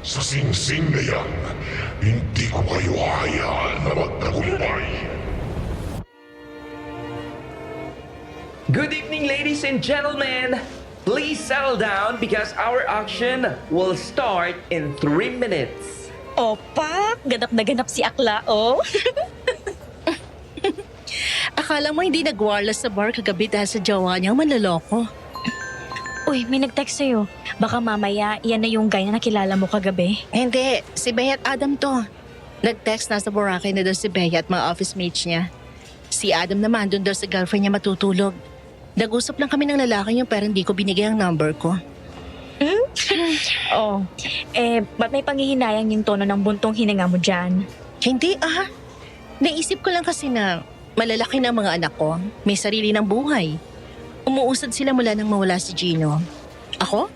Sa singsing na yan, hindi ko kayo hayaan na magtagumpay. Good evening, ladies and gentlemen. Please settle down because our auction will start in 3 minutes. Opa, ganap na ganap si Akla, oh. Akala mo hindi nag-wireless sa bar kagabi dahil sa jowa niyang manloloko. Uy, may nag-text sa'yo. Baka mamaya, yan na yung guy na nakilala mo kagabi. Hindi, si Bea at Adam to. Nag-text na sa Boracay na daw si Bea at mga office mates niya. Si Adam naman doon daw sa girlfriend niya matutulog. Nag-usap lang kami ng lalaki niyo pero hindi ko binigay ang number ko. Oh, ba't may panghihinayang yung tono ng buntong hininga mo dyan? Hindi Naisip ko lang kasi na malalaki na ang mga anak ko. May sarili ng buhay. Umuusad sila mula nang mawala si Gino. Ako?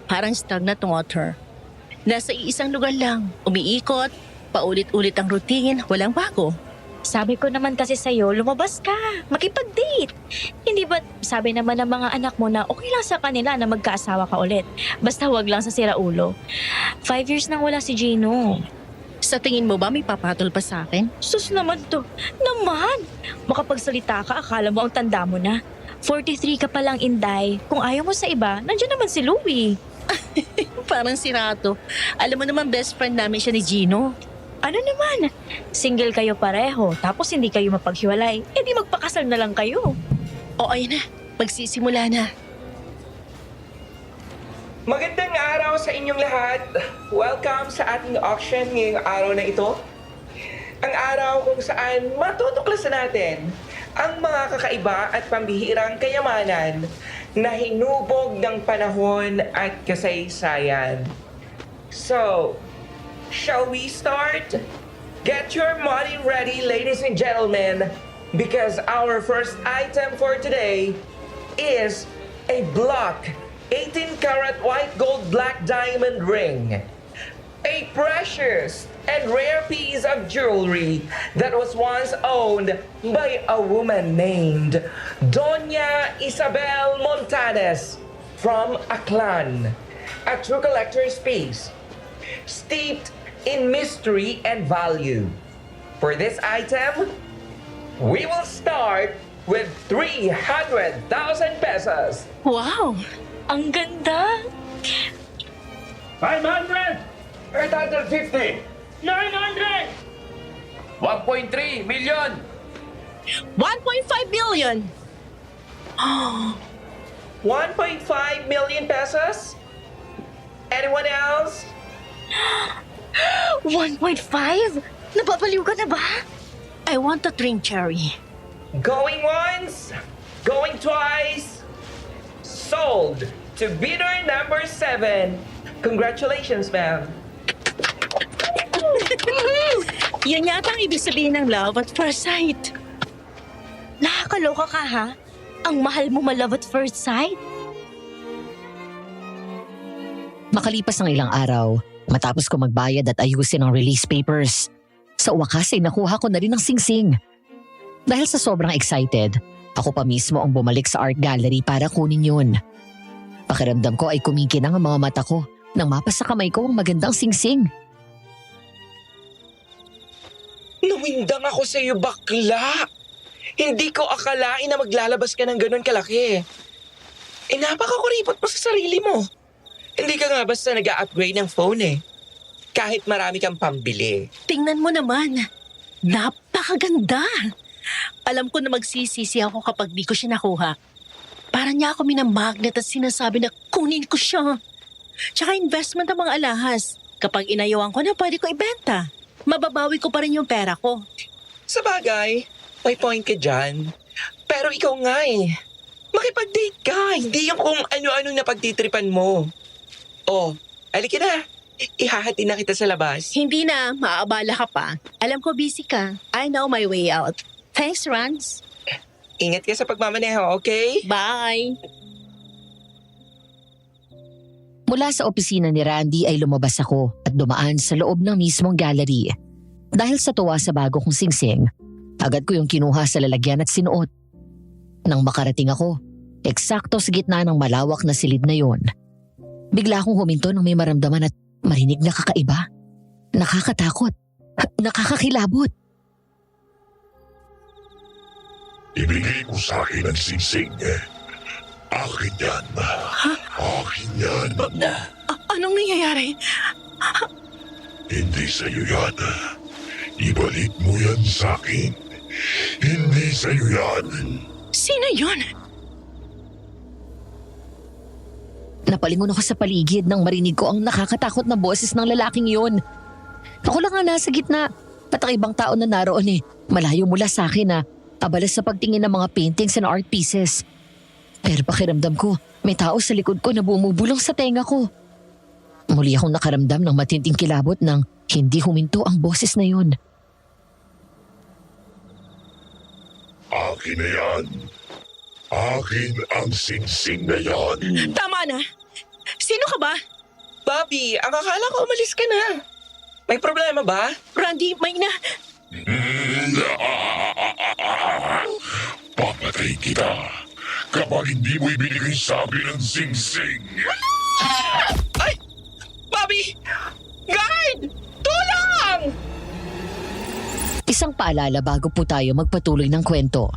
Parang stagnant water. Nasa iisang lugar lang, umiikot, paulit-ulit ang routine, walang bago. Sabi ko naman kasi sa'yo, lumabas ka, makipag-date. Hindi ba sabi naman ng mga anak mo na okay lang sa kanila na magkaasawa ka ulit? Basta wag lang sa siraulo. 5 years nang wala si Gino. Sa tingin mo ba may papatol pa sa akin? Sus naman to. Naman! Makapagsalita ka, akala mo ang tanda mo na. 43 ka palang, Inday. Kung ayaw mo sa iba, nandiyan naman si Louie. Parang sirato. Alam mo naman best friend namin siya ni Gino. Ano naman? Single kayo pareho, tapos hindi kayo mapaghiwalay. Eh di magpakasal na lang kayo. O ayun na, magsisimula na. Magandang araw sa inyong lahat. Welcome sa ating auction ngayong araw na ito. Ang araw kung saan matutuklasan natin ang mga kakaiba at pambihirang kayamanan na hinubog ng panahon at kasaysayan. So, shall we start? Get your money ready, ladies and gentlemen, because our first item for today is a block 18-karat white gold black diamond ring. A precious and rare piece of jewelry that was once owned by a woman named Doña Isabel Montanes from Aklan. A true collector's piece, steeped in mystery and value. For this item, we will start with 300,000 pesos. Wow! Ang ganda! 500! 850! 900! 1.3 million! 1.5 billion! 1.5 million pesos? Anyone else? 1.5? Napapaliw ka na ba? I want a drink cherry. Going once, going twice, sold to bidder number 7. Congratulations, ma'am. Yan yata ang ibig sabihin ng love at first sight. Nakakaloka ka ha? Ang mahal mo ma-love at first sight? Makalipas ang ilang araw, matapos ko magbayad at ayusin ang release papers, sa wakas ay nakuha ko na rin ang singsing. Dahil sa sobrang excited, ako pa mismo ang bumalik sa art gallery para kunin yun. Pakiramdam ko ay kumikinang ang mga mata ko nang mapasa kamay ko ang magandang singsing. Nawindang ako sa iyo, bakla. Hindi ko akalain na maglalabas ka ng ganun kalaki. Napakakuripot mo sa sarili mo. Hindi ka nga basta nag-upgrade ng phone eh. Kahit marami kang pambili. Tingnan mo naman. Napakaganda. Alam ko na magsisisi ako kapag di ko siya nakuha. Para niya ako minamagnet at sinasabi na kunin ko siya. Tsaka investment ang mga alahas. Kapag inayawan ko na, pwede ko ibenta. Mababawi ko pa rin yung pera ko. Sa bagay, may point ka dyan. Pero ikaw nga eh. Makipag-date ka, hindi yung kung ano-ano na pagtitripan mo. Oh, halika na. Ihahati na kita sa labas. Hindi na, maaabala ka pa. Alam ko busy ka. I know my way out. Thanks, Rans. Ingat ka sa pagmamaneho, okay? Bye! Mula sa opisina ni Randy ay lumabas ako at dumaan sa loob ng mismong gallery. Dahil sa tuwa sa bago kong singsing, agad ko yung kinuha sa lalagyan at sinuot. Nang makarating ako, eksakto sa gitna ng malawak na silid na yon, bigla akong huminto nang may maramdaman at marinig na kakaiba, nakakatakot, nakakakilabot. Ibigay mo sa akin ang singsing. Akin yan. Akin yan. Anong nangyayari? Hindi sa'yo yan. Ibalik mo yan sa akin. Hindi sa'yo yan. Sino yun? Napalingon ako sa paligid nang marinig ko ang nakakatakot na boses ng lalaking yun. Ako lang ang nasa gitna at ang ibang tao na naroon malayo mula sa akin abala sa pagtingin ng mga paintings and art pieces. Pero pakiramdam ko, may tao sa likod ko na bumubulong sa tenga ko. Muli akong nakaramdam ng matinding kilabot nang hindi huminto ang boses na yun. Akin na yan. Akin ang singsing na yan. Tama na! Sino ka ba? Bobby, ang akala ko umalis ka na. May problema ba? Randy, may Papatay kita kapag hindi mo ibinigay sa akin ang singsing. Ay! Bobby! Guard! Tulong! Isang paalala bago po tayo magpatuloy ng kwento.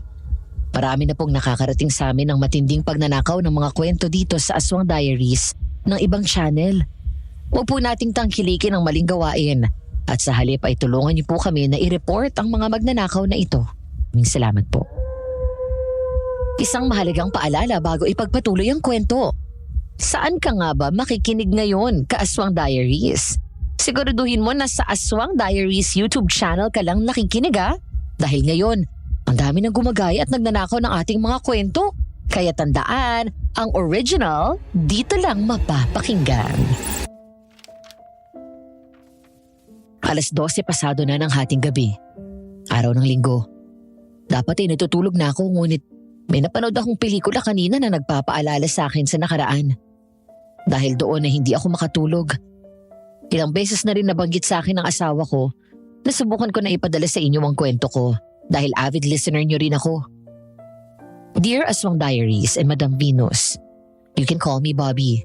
Marami na pong nakakarating sa amin ng matinding pagnanakaw ng mga kwento dito sa Aswang Diaries ng ibang channel. Huwag po nating tangkilikin ang maling gawain at sa halip ay tulungan niyo po kami na i-report ang mga magnanakaw na ito. Maraming salamat po. Isang mahalagang paalala bago ipagpatuloy ang kwento. Saan ka nga ba makikinig ngayon, Kaaswang Diaries? Siguraduhin mo na sa Aswang Diaries YouTube channel ka lang nakikinig Dahil ngayon, ang dami nang gumagaya at nagnanakaw ng ating mga kwento. Kaya tandaan, ang original dito lang mapapakinggan. Alas 12 pasado na ng hating gabi. Araw ng linggo. Dapat ay natutulog na ako ngunit may napanood akong pelikula kanina na nagpapaalala sa akin sa nakaraan. Dahil doon na hindi ako makatulog. Ilang beses na rin nabanggit sa akin ng asawa ko na subukan ko na ipadala sa inyo ang kwento ko dahil avid listener nyo rin ako. Dear Aswang Diaries and Madam Venus, you can call me Bobby.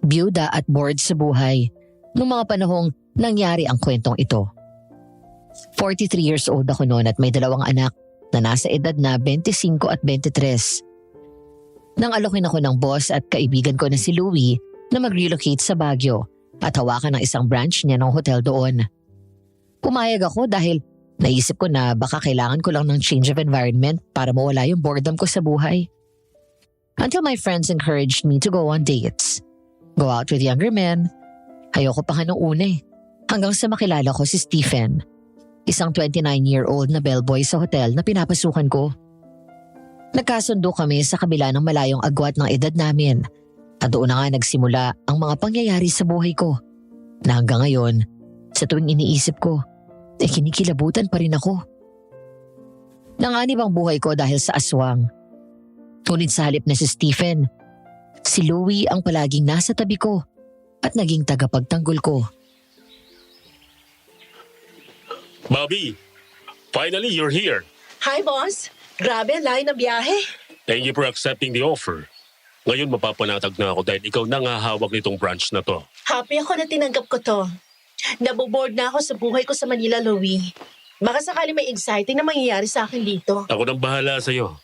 Byuda at bored sa buhay nung mga panahong nangyari ang kwentong ito. 43 years old ako noon at may 2 anak na nasa edad na 25 at 23. Nang alokin ako ng boss at kaibigan ko na si Louie na mag-relocate sa Baguio at hawakan ng isang branch niya ng hotel doon. Pumayag ako dahil naisip ko na baka kailangan ko lang ng change of environment para mawala yung boredom ko sa buhay. Until my friends encouraged me to go on dates. Go out with younger men. Ayoko pa nga nung una hanggang sa makilala ko si Stephen. Isang 29-year-old na bellboy sa hotel na pinapasukan ko. Nagkasundo kami sa kabila ng malayong agwat ng edad namin at doon na nga nagsimula ang mga pangyayari sa buhay ko na hanggang ngayon, sa tuwing iniisip ko, kinikilabutan pa rin ako. Nanganib ang buhay ko dahil sa aswang. Ngunit sa halip na si Stephen, si Louie ang palaging nasa tabi ko at naging tagapagtanggol ko. Bobby, finally you're here. Hi, boss. Grabe, layo ng biyahe. Thank you for accepting the offer. Ngayon mapapanatag na ako dahil ikaw na nga hawak nitong branch na to. Happy ako na tinanggap ko to. Naboboard na ako sa buhay ko sa Manila, Louie. Baka sakali may exciting na mangyayari sa akin dito. Ako nang bahala sa'yo.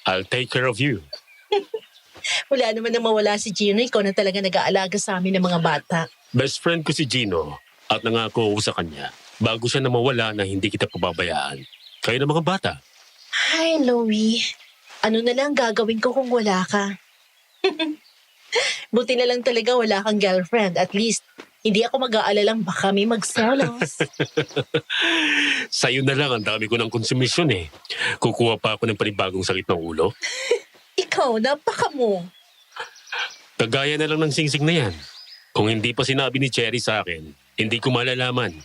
I'll take care of you. Wala naman na mawala si Gino. Ikaw na talaga nag-aalaga sa amin ng mga bata. Best friend ko si Gino at nangako ako sa kanya bago siya na mawala na hindi kita pababayaan. Kayo na mga bata. Hi, Louie. Ano na lang gagawin ko kung wala ka? Buti na lang talaga wala kang girlfriend. At least, hindi ako mag-aalalang baka may magselos. Sa'yo na lang ang dami ko ng konsumisyon Kukuha pa ako ng panibagong sakit ng ulo. Ikaw, napaka mo. Kagaya na lang ng singsing na yan. Kung hindi pa sinabi ni Cherry sa akin, hindi ko malalaman.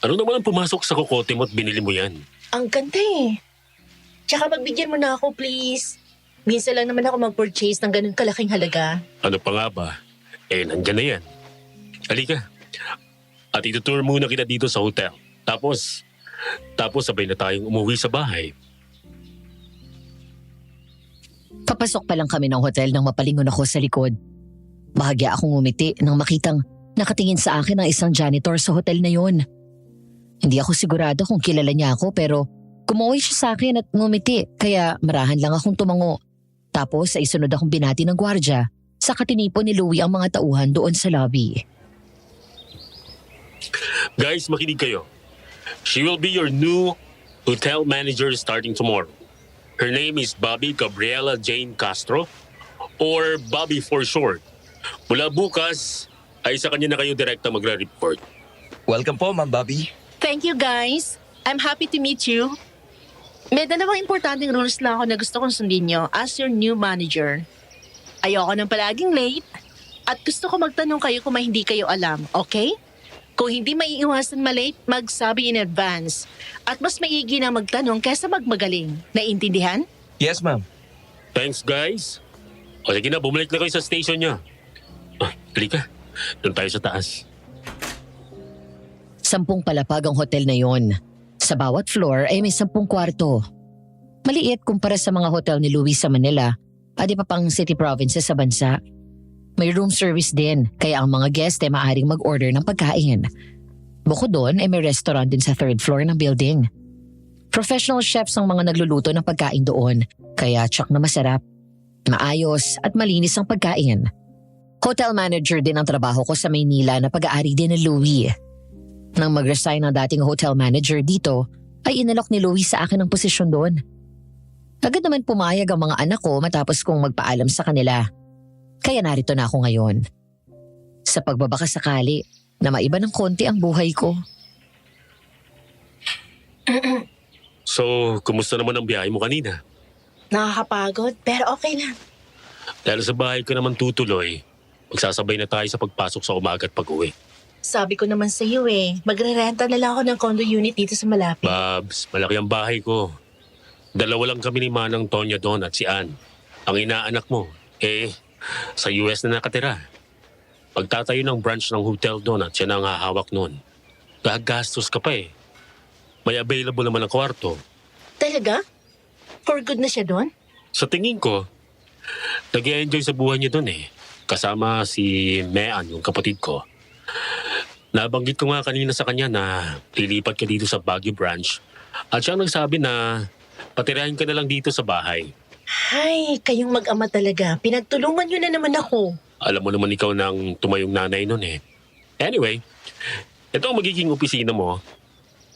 Ano naman ang pumasok sa kokote mo at binili mo yan? Ang ganda Tsaka pagbigyan mo na ako, please. Minsan lang naman ako mag-purchase ng ganun kalaking halaga. Ano pa nga ba? Nandyan na yan. Halika. At itutour muna kita dito sa hotel. Tapos sabay na tayong umuwi sa bahay. Papasok pa lang kami ng hotel nang mapalingon ako sa likod. Bahagya akong umiti nang makitang Nakatingin sa akin ang isang janitor sa hotel na yon. Hindi ako sigurado kung kilala niya ako pero kumuwi siya sa akin at ngumiti kaya marahan lang akong tumango. Tapos ay sunod akong binati ng gwardya sa katinipon ni Louie ang mga tauhan doon sa lobby. Guys, makinig kayo. She will be your new hotel manager starting tomorrow. Her name is Bobby Gabriela Jane Castro or Bobby for short. Mula bukas ay sa kanya na kayo direkta magre-report. Welcome po, Ma'am Bobby. Thank you guys. I'm happy to meet you. May dalawang importanteng rules lang ako na gusto kong sundin nyo as your new manager. Ayoko nang palaging late at gusto ko magtanong kayo kung may hindi kayo alam, okay? Kung hindi maiiwasan malate, magsabi in advance. At mas maigi na magtanong kaysa magmagaling. Naiintindihan? Yes, ma'am. Thanks, guys. O sige na, bumalik na kayo sa station niya. Halika, doon tayo sa taas. 10 palapag ang hotel na yon. Sa bawat floor ay may 10 kwarto. Maliit kumpara sa mga hotel ni Louie sa Manila at iba pang city provinces sa bansa. May room service din kaya ang mga guest ay maaaring mag-order ng pagkain. Bukod doon ay may restaurant din sa 3rd floor ng building. Professional chefs ang mga nagluluto ng pagkain doon kaya tsak na masarap, maayos at malinis ang pagkain. Hotel manager din ang trabaho ko sa Maynila na pag-aari din ni Louie. Nang mag-resign ang dating hotel manager dito, ay inalok ni Louie sa akin ang posisyon doon. Agad naman pumayag ang mga anak ko matapos kong magpaalam sa kanila. Kaya narito na ako ngayon. Sa pagbabaka sakali na maiba ng konti ang buhay ko. So, kumusta naman ang biyahe mo kanina? Nakakapagod, pero okay lang. Dahil sa bahay ko naman tutuloy, magsasabay na tayo sa pagpasok sa umaga at pag-uwi. Sabi ko naman sa iyo magre-renta na lang ako ng condo unit dito sa malapit. Babs, malaki ang bahay ko. 2 lang kami ni Manang Tonya doon at si Ann. Ang inaanak mo, sa US na nakatira. Pagtatayo ng branch ng hotel doon at siya na ang hahawak noon. Gagastos ka pa May available naman ang kwarto. Talaga? For good na siya doon? Sa tingin ko, nag-enjoy sa buhay niya doon Kasama si Mean, yung kapatid ko. Nabanggit ko nga kanina sa kanya na lilipat ka dito sa Baguio branch at siya nagsabi na patirahin ka na lang dito sa bahay. Ay, kayong mag-ama talaga. Pinagtulungan niyo na naman ako. Alam mo naman ikaw nang tumayong nanay nun Anyway, ito ang magiging opisina mo.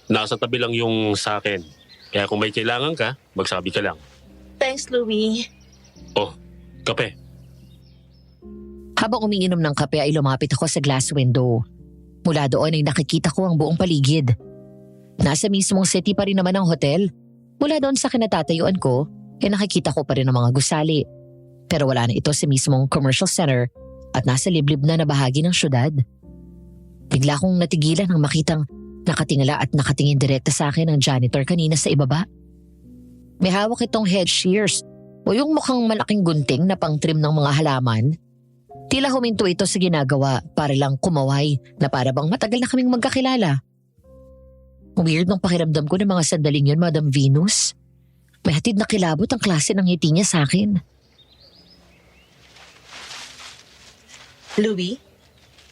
Nasa tabi lang yung sa akin. Kaya kung may kailangan ka, magsabi ka lang. Thanks, Louie. Oh, kape. Habang umiinom ng kape ay lumapit ako sa glass window. Mula doon ay nakikita ko ang buong paligid. Nasa mismong city pa rin naman ang hotel. Mula doon sa kinatatayuan ko, nakikita ko pa rin ang mga gusali. Pero wala na ito sa mismong commercial center at nasa liblib na bahagi ng syudad. Bigla kong natigilan nang makitang nakatingala at nakatingin direkta sa akin ang janitor kanina sa ibaba. May hawak itong head shears o yung mukhang malaking gunting na pang-trim ng mga halaman. Tila huminto ito sa ginagawa para lang kumaway na para bang matagal na kaming magkakilala. Weird ng pakiramdam ko ng mga sandaling yun, Madam Venus. May hatid na kilabot ang klase ng ngiti niya sa akin. Louie,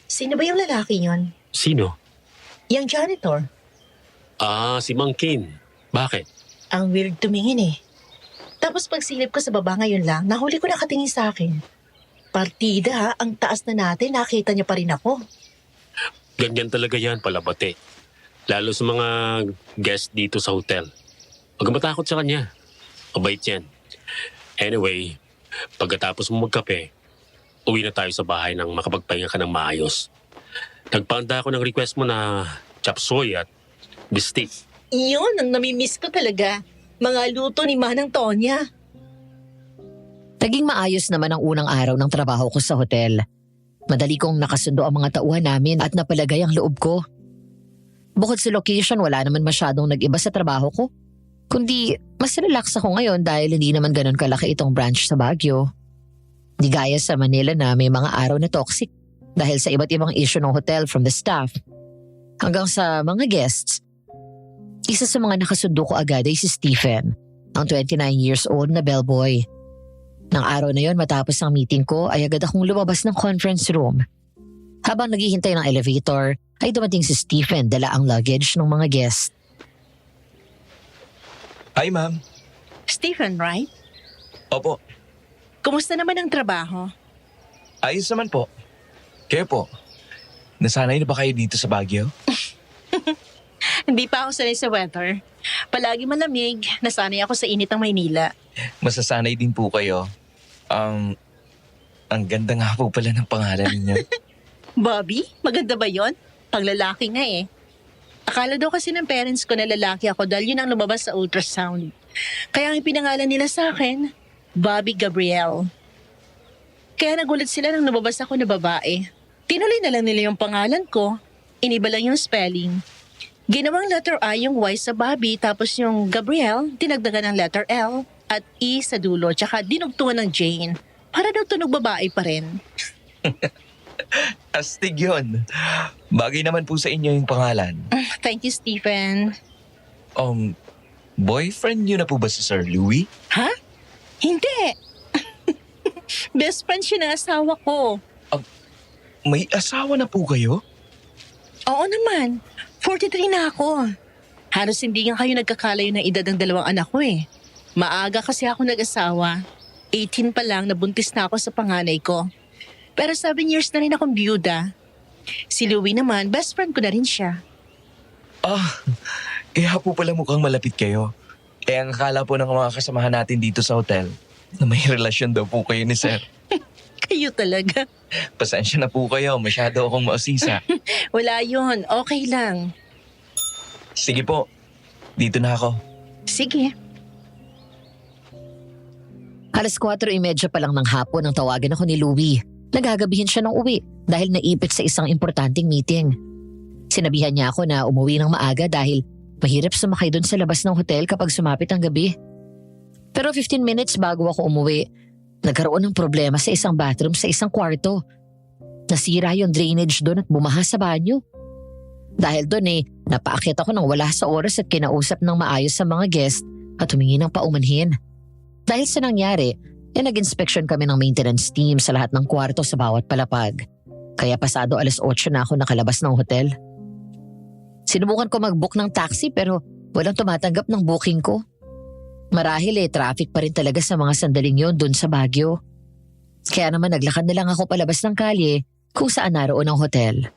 sino ba yung lalaki yon? Sino? Yung janitor. Si Mang Kin. Bakit? Ang weird tumingin Tapos pagsilip ko sa baba ngayon lang, nahuli ko nakatingin sa akin. Partida, ang taas na natin, nakita niya pa rin ako. Ganyan talaga yan, palabate. Lalo sa mga guest dito sa hotel. Huwag matakot sa kanya. Mabait yan. Anyway, pagkatapos mo magkape, uwi na tayo sa bahay nang makapagpahinga ka ng maayos. Nagpanda ako ng request mo na chop suey at bistik. Iyon ang namimiss ko talaga. Mga luto ni Manang Tonya. Naging maayos naman ang unang araw ng trabaho ko sa hotel. Madali kong nakasundo ang mga tauhan namin at napalagay ang loob ko. Bukod sa location, wala naman masyadong nag-iba sa trabaho ko. Kundi mas relax ako ngayon dahil hindi naman ganun kalaki itong branch sa Baguio. Di gaya sa Manila na may mga araw na toxic dahil sa iba't ibang issue ng hotel from the staff hanggang sa mga guests. Isa sa mga nakasundo ko agad ay si Stephen, ang 29 years old na bellboy. Nang araw na yon matapos ang meeting ko ay agad akong lumabas ng conference room. Habang naghihintay ng elevator, ay dumating si Stephen dala ang luggage ng mga guest. Hi, ma'am. Stephen, right? Opo, Kumusta naman ang trabaho? ayos naman po. Kayo po, nasanay na ba kayo dito sa Baguio? Hindi pa ako sanay sa weather. Palagi malamig, nasanay ako sa init ng Maynila. Masasanay din po kayo. Ang ganda nga po pala ng pangalan ninyo. Bobby, maganda ba yon? Panglalaki nga eh. Akala daw kasi ng parents ko na lalaki ako dahil yun ang lumabas sa ultrasound. Kaya ang pinangalan nila sa akin, Bobby Gabriel. Kaya nagulat sila nang lumabas ako na babae. Tinuloy na lang nila yung pangalan ko. Iniba lang yung spelling. Ginawang letter I yung Y sa Bobby, tapos yung Gabriel, dinagdagan ng letter L at E sa dulo, tsaka dinugtungan ng Jane. Para daw tunog babae pa rin. Astig yun. Bagay naman po sa inyo yung pangalan. Thank you, Stephen. Boyfriend niyo na po ba si Sir Louie? Ha? Hindi. Best friend siya ng asawa ko. May asawa na po kayo? Oo naman. 43 na ako. Halos hindi nga kayo nagkakalayo ng edad ng dalawang anak ko eh. Maaga kasi ako nag-asawa. 18 pa lang nabuntis na ako sa panganay ko. Pero 7 years na rin akong byuda. Si Louie naman, best friend ko na rin siya. Kaya po pala mukhang malapit kayo. Ang akala po ng mga kasamahan natin dito sa hotel na may relasyon daw po kayo ni Sir. Kayo talaga. Pasensya na po kayo, masyado akong mausisa. Wala yun, okay lang. Sige po, dito na ako. Sige. Alas 4:30 pa lang ng hapon nang tawagan ako ni Louie. Nagagabihin siya ng uwi dahil naipit sa isang importanteng meeting. Sinabihan niya ako na umuwi ng maaga dahil mahirap sumakay doon sa labas ng hotel kapag sumapit ang gabi. Pero 15 minutes bago ako umuwi, nagkaroon ng problema sa isang bathroom sa isang kwarto. Nasira yung drainage doon at bumaha sa banyo. Dahil doon napaakyat ako nang wala sa oras at kinausap ng maayos sa mga guest at humingi ng paumanhin. Dahil sa nangyari, nag-inspection kami ng maintenance team sa lahat ng kwarto sa bawat palapag. Kaya pasado alas 8 na ako nakalabas ng hotel. Sinubukan ko mag-book ng taxi pero walang tumatanggap ng booking ko. Marahil traffic pa rin talaga sa mga sandaling yon doon sa Baguio. Kaya naman naglakad na lang ako palabas ng kalye kung saan naroon ang hotel.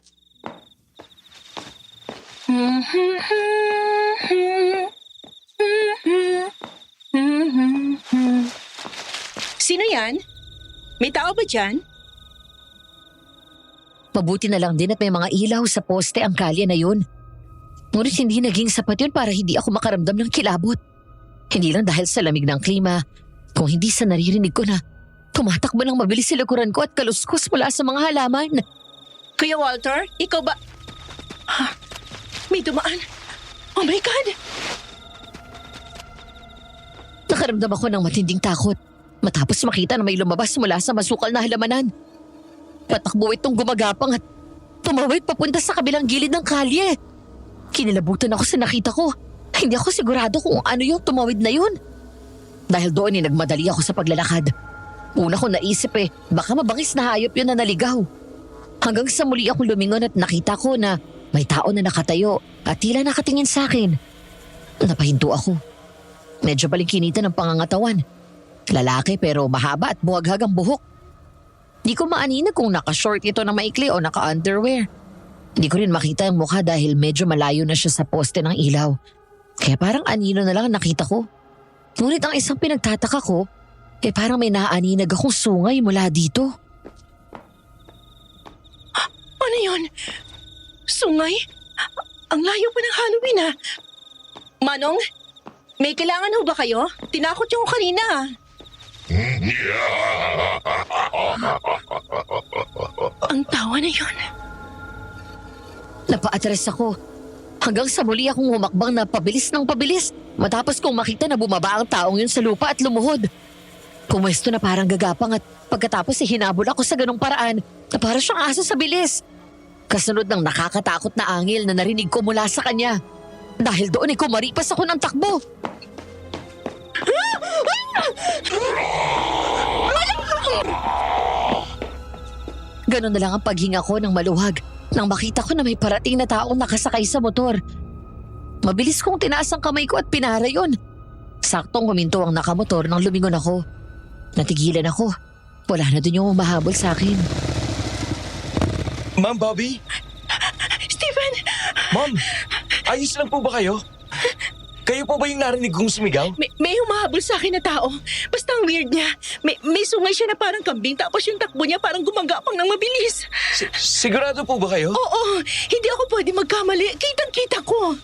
Sino yan? May tao ba dyan? Mabuti na lang din at may mga ilaw sa poste ang kalye na yun. Ngunit hindi naging sapat yun para hindi ako makaramdam ng kilabot. Hindi lang dahil sa lamig ng klima, kung hindi sa naririnig ko na tumatakbo ng mabilis sa likuran ko at kaluskos mula sa mga halaman. Kuya Walter, ikaw ba? May dumaan. Oh my God! Nakaramdam ako ng matinding takot matapos makita na may lumabas mula sa masukal na halamanan. Patakbo itong gumagapang at tumawid papunta sa kabilang gilid ng kalye. Kinilabutan ako sa nakita ko. Hindi ako sigurado kung ano yung tumawid na yun. Dahil doon nagmadali ako sa paglalakad. Una ko naisip baka mabangis na hayop yun na naligaw. Hanggang sa muli akong lumingon at nakita ko na may tao na nakatayo at tila nakatingin sa akin. Napahinto ako. Medyo balingkinita ng pangangatawan. Lalaki pero mahaba at buhaghag ang buhok. Di ko maaninag kung naka-short ito na maikli o naka-underwear. Di ko rin makita ang mukha dahil medyo malayo na siya sa poste ng ilaw. Kaya parang anino na lang ang nakita ko. Ngunit ang isang pinagtataka ko, parang may naaninag akong sungay mula dito. Ano yun? Sungay? Ang layo pa ng Halloween Manong, may kailangan ho ba kayo? Tinakot niyo ko kanina Ang tawa na yun. Napaatras ako. Hanggang sa muli akong humakbang na pabilis ng pabilis matapos kong makita na bumaba ang taong yun sa lupa at lumuhod. Pumwesto na parang gagapang at pagkatapos hinabol ako sa ganong paraan na para siyang aso sa bilis. Kasunod ng nakakatakot na angil na narinig ko mula sa kanya. Dahil doon kumaripas ako ng takbo. Ganon na lang ang paghinga ko ng maluwag nang makita ko na may parating na taong nakasakay sa motor. Mabilis kong tinaas ang kamay ko at pinara yon. Saktong huminto ang nakamotor nang lumingon ako. Natigilan ako. Wala na dun yung umahabol sa akin. Ma'am Bobby? Stephen! Ma'am, ayos lang po ba kayo? Kayo po ba yung narinig kong sumigaw? May humahabol sa akin na tao. Basta ang weird niya. May sungay siya na parang kambing tapos yung takbo niya parang gumagapang ng mabilis. Sigurado po ba kayo? Oo, hindi ako pwede magkamali. Kitang-kita ko.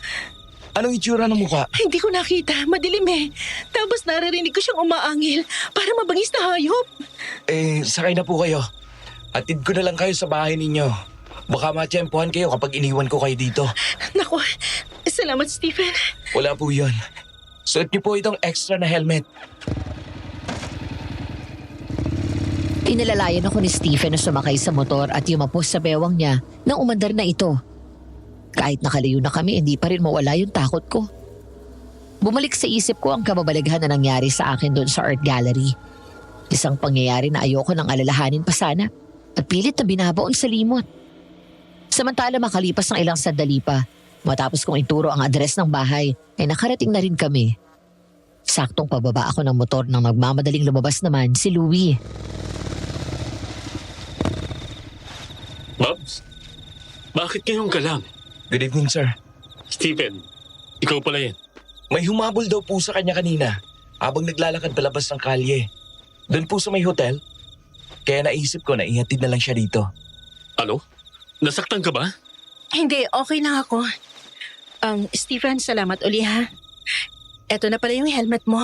Anong itsura ng mukha? Hindi ko nakita. Madilim eh. Tapos naririnig ko siyang umaangil para mabangis na hayop. Sakay na po kayo. Atid ko na lang kayo sa bahay ninyo. Baka matiyempohan kayo kapag iniwan ko kayo dito. Naku, salamat Stephen. Wala po yun. Suot niyo po itong extra na helmet. Inalalayan ako ni Stephen na sumakay sa motor at yumapos sa bewang niya nang umandar na ito. Kahit nakalayo na kami, hindi pa rin mawala yung takot ko. Bumalik sa isip ko ang kababalaghan na nangyari sa akin doon sa art gallery. Isang pangyayari na ayoko nang alalahanin pa sana at pilit na binabaon sa limot. Samantala makalipas ng ilang sandali pa, matapos kong ituro ang address ng bahay, ay nakarating na rin kami. Saktong pababa ako ng motor nang nagmamadaling lumabas naman si Louie. Babs, bakit ngayong ka lang? Good evening, sir. Stephen, ikaw pala yan. May humabol daw po sa kanya kanina habang naglalakad palabas ng kalye. Doon po sa may hotel. Kaya naisip ko na ihatid na lang siya dito. Ano? Nasaktan ka ba? Hindi, okay lang ako. Stephen, salamat uli ha. Eto na pala yung helmet mo.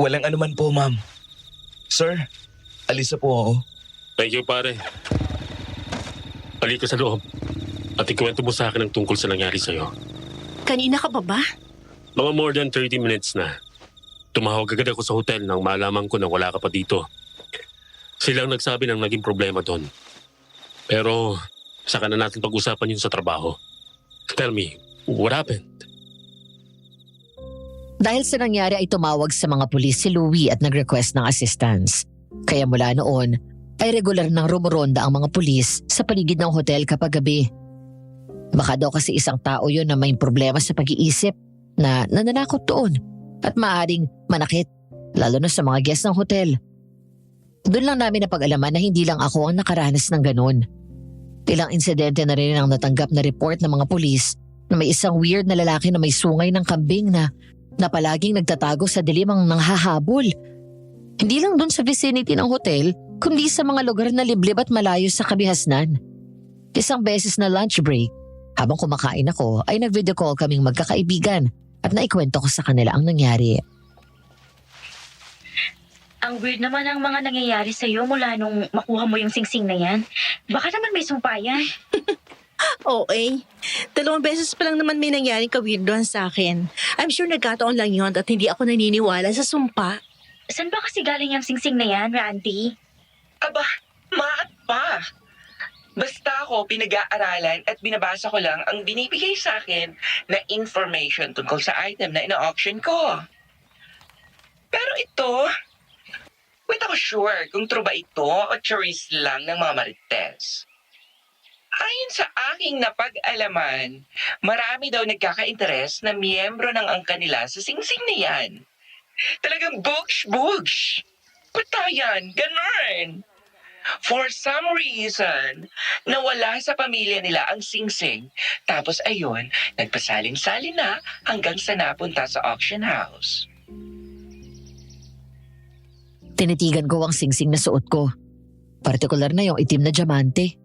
Walang anuman po, ma'am. Sir, alis na po ako. Thank you, pare. Halika sa loob. At ikwento mo sa akin ang tungkol sa nangyari sa'yo. Kanina ka pa ba? Mga more than 30 minutes na. Tumawag agad ako sa hotel nang malaman ko na wala ka pa dito. Silang nagsabi ng naging problema doon. Pero saka na natin pag-usapan yun sa trabaho. Tell me, what happened? Dahil sa nangyari ay tumawag sa mga pulis si Louie at nag-request ng assistance. Kaya mula noon ay regular nang rumuronda ang mga pulis sa paligid ng hotel kapag gabi. Baka daw kasi isang tao yon na may problema sa pag-iisip na nananakot doon at maaaring manakit, lalo na sa mga guest ng hotel. Doon lang namin napag-alaman na hindi lang ako ang nakaranas ng ganun. Ilang insidente na rin ang natanggap na report ng mga pulis na may isang weird na lalaki na may sungay ng kambing na palaging nagtatago sa dilim ang nanghahabol. Hindi lang doon sa vicinity ng hotel, kundi sa mga lugar na liblib at malayo sa kabihasnan. Isang beses na lunch break, habang kumakain ako ay nag-video call kaming magkakaibigan at naikwento ko sa kanila ang nangyari. Ang weird naman ang mga nangyayari sa'yo mula nung makuha mo yung singsing na yan. Baka naman may sumpa yan. Okay. 2 beses pa lang naman may nangyaring kawirdohan sa akin. I'm sure nagkataon lang yun at hindi ako naniniwala sa sumpa. Saan ba kasi galing yung singsing na yan, Randy? Aba, maat pa. Basta ako pinag-aaralan at binabasa ko lang ang binibigay sa akin na information tungkol sa item na ina-auction ko. Pero ito, wait ako sure kung true ba ito o charis lang ng mga marites. Ayon sa aking napag-alaman, marami daw nagkaka-interes na miyembro ng angka nila sa singsing na yan. Talagang bugsh-bugsh. Patayan, ganun. For some reason, nawala sa pamilya nila ang singsing. Tapos ayun, nagpasalin-salin na hanggang sa napunta sa auction house. Tinitigan ko ang singsing na suot ko. Partikular na yung itim na diamante.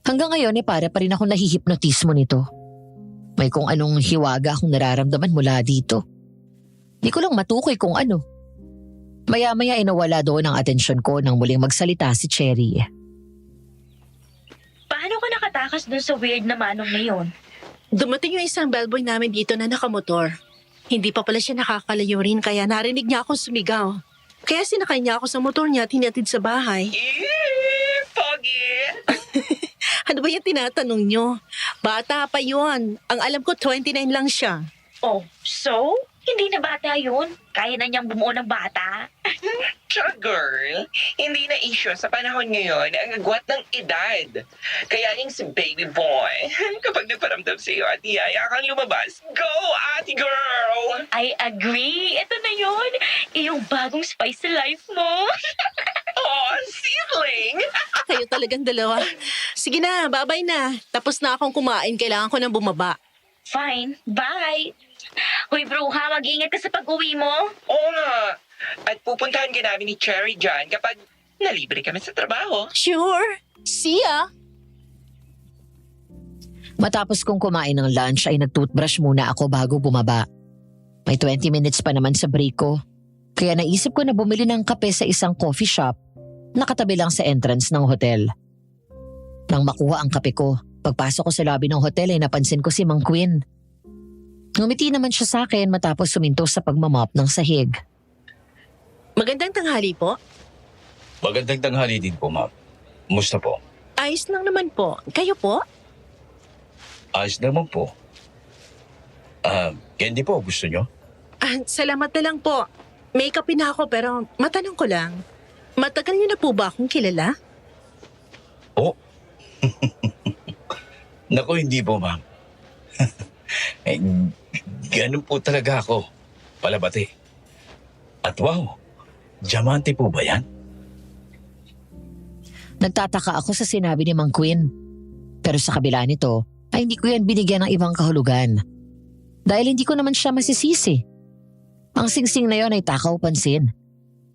Hanggang ngayon para pa rin ako nahihipnotismo nito. May kung anong hiwaga akong nararamdaman mula dito. Di ko lang matukoy kung ano. Maya-maya nawala doon ang atensyon ko nang muling magsalita si Cherry. Paano ka nakatakas dun sa weird na manong na yun? Dumating yung isang bellboy namin dito na nakamotor. Hindi pa pala siya nakakalayo rin kaya narinig niya akong sumigaw. Kaya sinakay niya ako sa motor niya at hinatid sa bahay. Pogi! Ano ba yung tinatanong niyo? Bata pa yun. Ang alam ko 29 lang siya. Oh, so? Hindi na bata yun. Kaya na niyang bumuo ng bata. Tsaka girl, hindi na issue sa panahon ngayon ang agwat ng edad. Kaya yung si baby boy, kapag nagparamdam sa iyo at iyaya kang lumabas, go ate girl! I agree. Ito na yun. Yung bagong spice sa life mo. Oh, sibling! Kayo talagang dalawa. Sige na, babay na. Tapos na akong kumain. Kailangan ko nang bumaba. Fine. Bye. Hoy, Bruha, mag-iingat ka sa pag-uwi mo. Oo nga. At pupuntahan ka namin ni Cherry dyan kapag nalibre kami sa trabaho. Sure. See ya. Matapos kong kumain ng lunch ay nag-toothbrush muna ako bago bumaba. May 20 minutes pa naman sa break ko. Kaya naisip ko na bumili ng kape sa isang coffee shop na katabi lang sa entrance ng hotel. Nang makuha ang kape ko, pagpasok ko sa lobby ng hotel ay napansin ko si Mang Quinn. Ngumiti naman siya sa akin matapos suminto sa pagmamop ng sahig. Magandang tanghali po. Magandang tanghali din po, ma'am. Musta po? Ayos lang naman po. Kayo po? Ayos naman po. Candy po, gusto nyo? Salamat na lang po. May kape na ako pero matanong ko lang. Matagal niyo na po ba akong kilala? Oh. Naku, hindi po, ma'am. Eh, ganun po talaga ako. Palabati. At wow, diamante po ba yan? Nagtataka ako sa sinabi ni Mang Quinn. Pero sa kabila nito, ay hindi ko yan binigyan ng ibang kahulugan. Dahil hindi ko naman siya masisisi. Ang singsing na yon ay takaw pansin.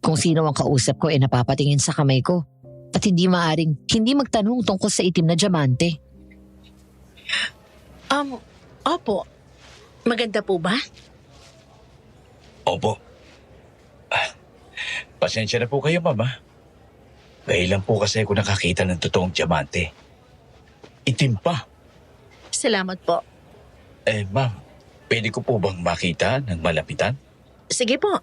Kung sino ang kausap ko ay napapatingin sa kamay ko at hindi maaring hindi magtanong tungkol sa itim na diamante. Opo. Maganda po ba? Opo. Pasensya na po kayo, ma'am. Ngayon lang po kasi ako nakakita ng totoong diamante. Itim pa. Salamat po. Ma'am, pwede ko po bang makita ng malapitan? Sige po.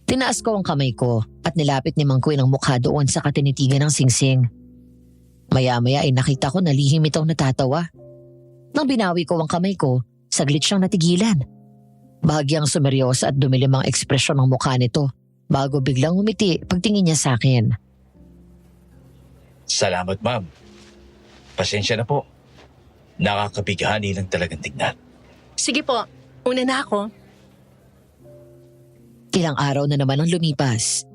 Tinaas ko ang kamay ko at nilapit ni Mang Quinn ang mukha doon sa katinitigan ng singsing. Maya-maya ay nakita ko na lihim itong natatawa. Nang binawi ko ang kamay ko, saglit siyang natigilan. Bahagyang sumeryosa at dumilim ang ekspresyon ng mukha nito bago biglang umiti pagtingin niya sa akin. Salamat, ma'am. Pasensya na po. Nakakabighani lang talagang tignan. Sige po. Una na ako. Ilang araw na naman ang lumipas.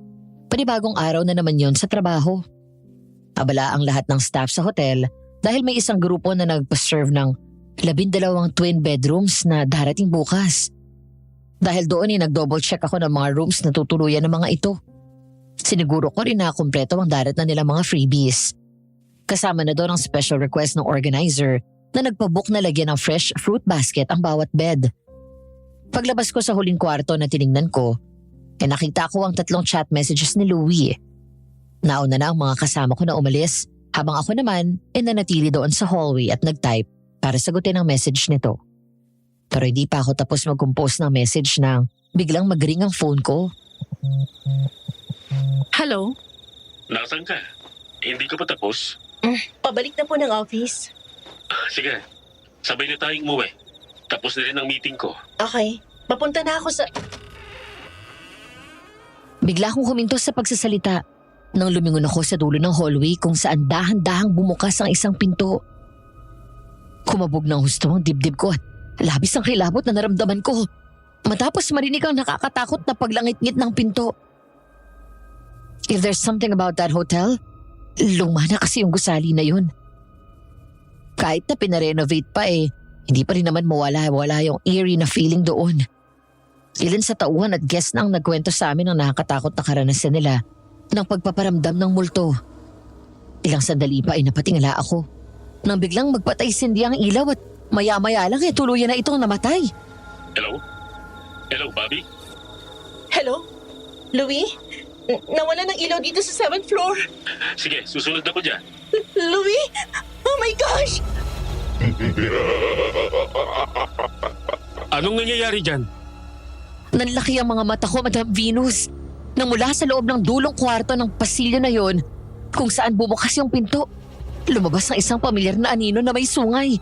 Panibagong araw na naman yon sa trabaho. Abala ang lahat ng staff sa hotel dahil may isang grupo na nagpa-serve ng 12 twin bedrooms na darating bukas. Dahil doon ay nag-double check ako ng mga rooms na tutuluyan ng mga ito. Siniguro ko rin na kumpleto ang darat na nilang mga freebies. Kasama na doon ang special request ng organizer na nagpabook na lagyan ng fresh fruit basket ang bawat bed. Paglabas ko sa huling kwarto na tiningnan ko, nakita ko ang 3 chat messages ni Louie. Nauna na ang mga kasama ko na umalis habang ako naman nanatili doon sa hallway at nag-type para sagutin ang message nito. Pero hindi pa ako tapos mag-compose ng message nang biglang mag-ring ang phone ko. Hello? Nasaan ka? Hindi ka pa tapos? Pabalik na po ng office. Sige, sabay na tayong umuwi. Tapos na rin ang meeting ko. Okay. Papunta na ako sa... Bigla akong huminto sa pagsasalita nang lumingon ako sa dulo ng hallway kung saan dahan-dahang bumukas ang isang pinto. Kumabog ng husto ang dibdib ko at labis ang kilabot na naramdaman ko. Matapos marinig ang nakakatakot na paglangit-ngit ng pinto. If there's something about that hotel, luma na kasi yung gusali na yun. Kahit na pinarenovate pa hindi pa rin naman mawala-wala yung eerie na feeling doon. Ilan sa tauhan at guest na ang nagkwento sa amin ng nakakatakot na karanasan nila ng pagpaparamdam ng multo. Ilang sandali pa ay napatingala ako nang biglang magpatay-sindi ang ilaw at maya-maya lang tuluyan na itong namatay. Hello? Hello, Bobby? Hello? Louie? Nawala ng ilaw dito sa 7th floor. Sige, susunod ako dyan. Louie? Oh my gosh! Anong nangyayari dyan? Nanlaki ang mga mata ko, Madam Venus. Nang mula sa loob ng dulong kwarto ng pasilyo na yon, kung saan bumukas yung pinto, lumabas ang isang pamilyar na anino na may sungay.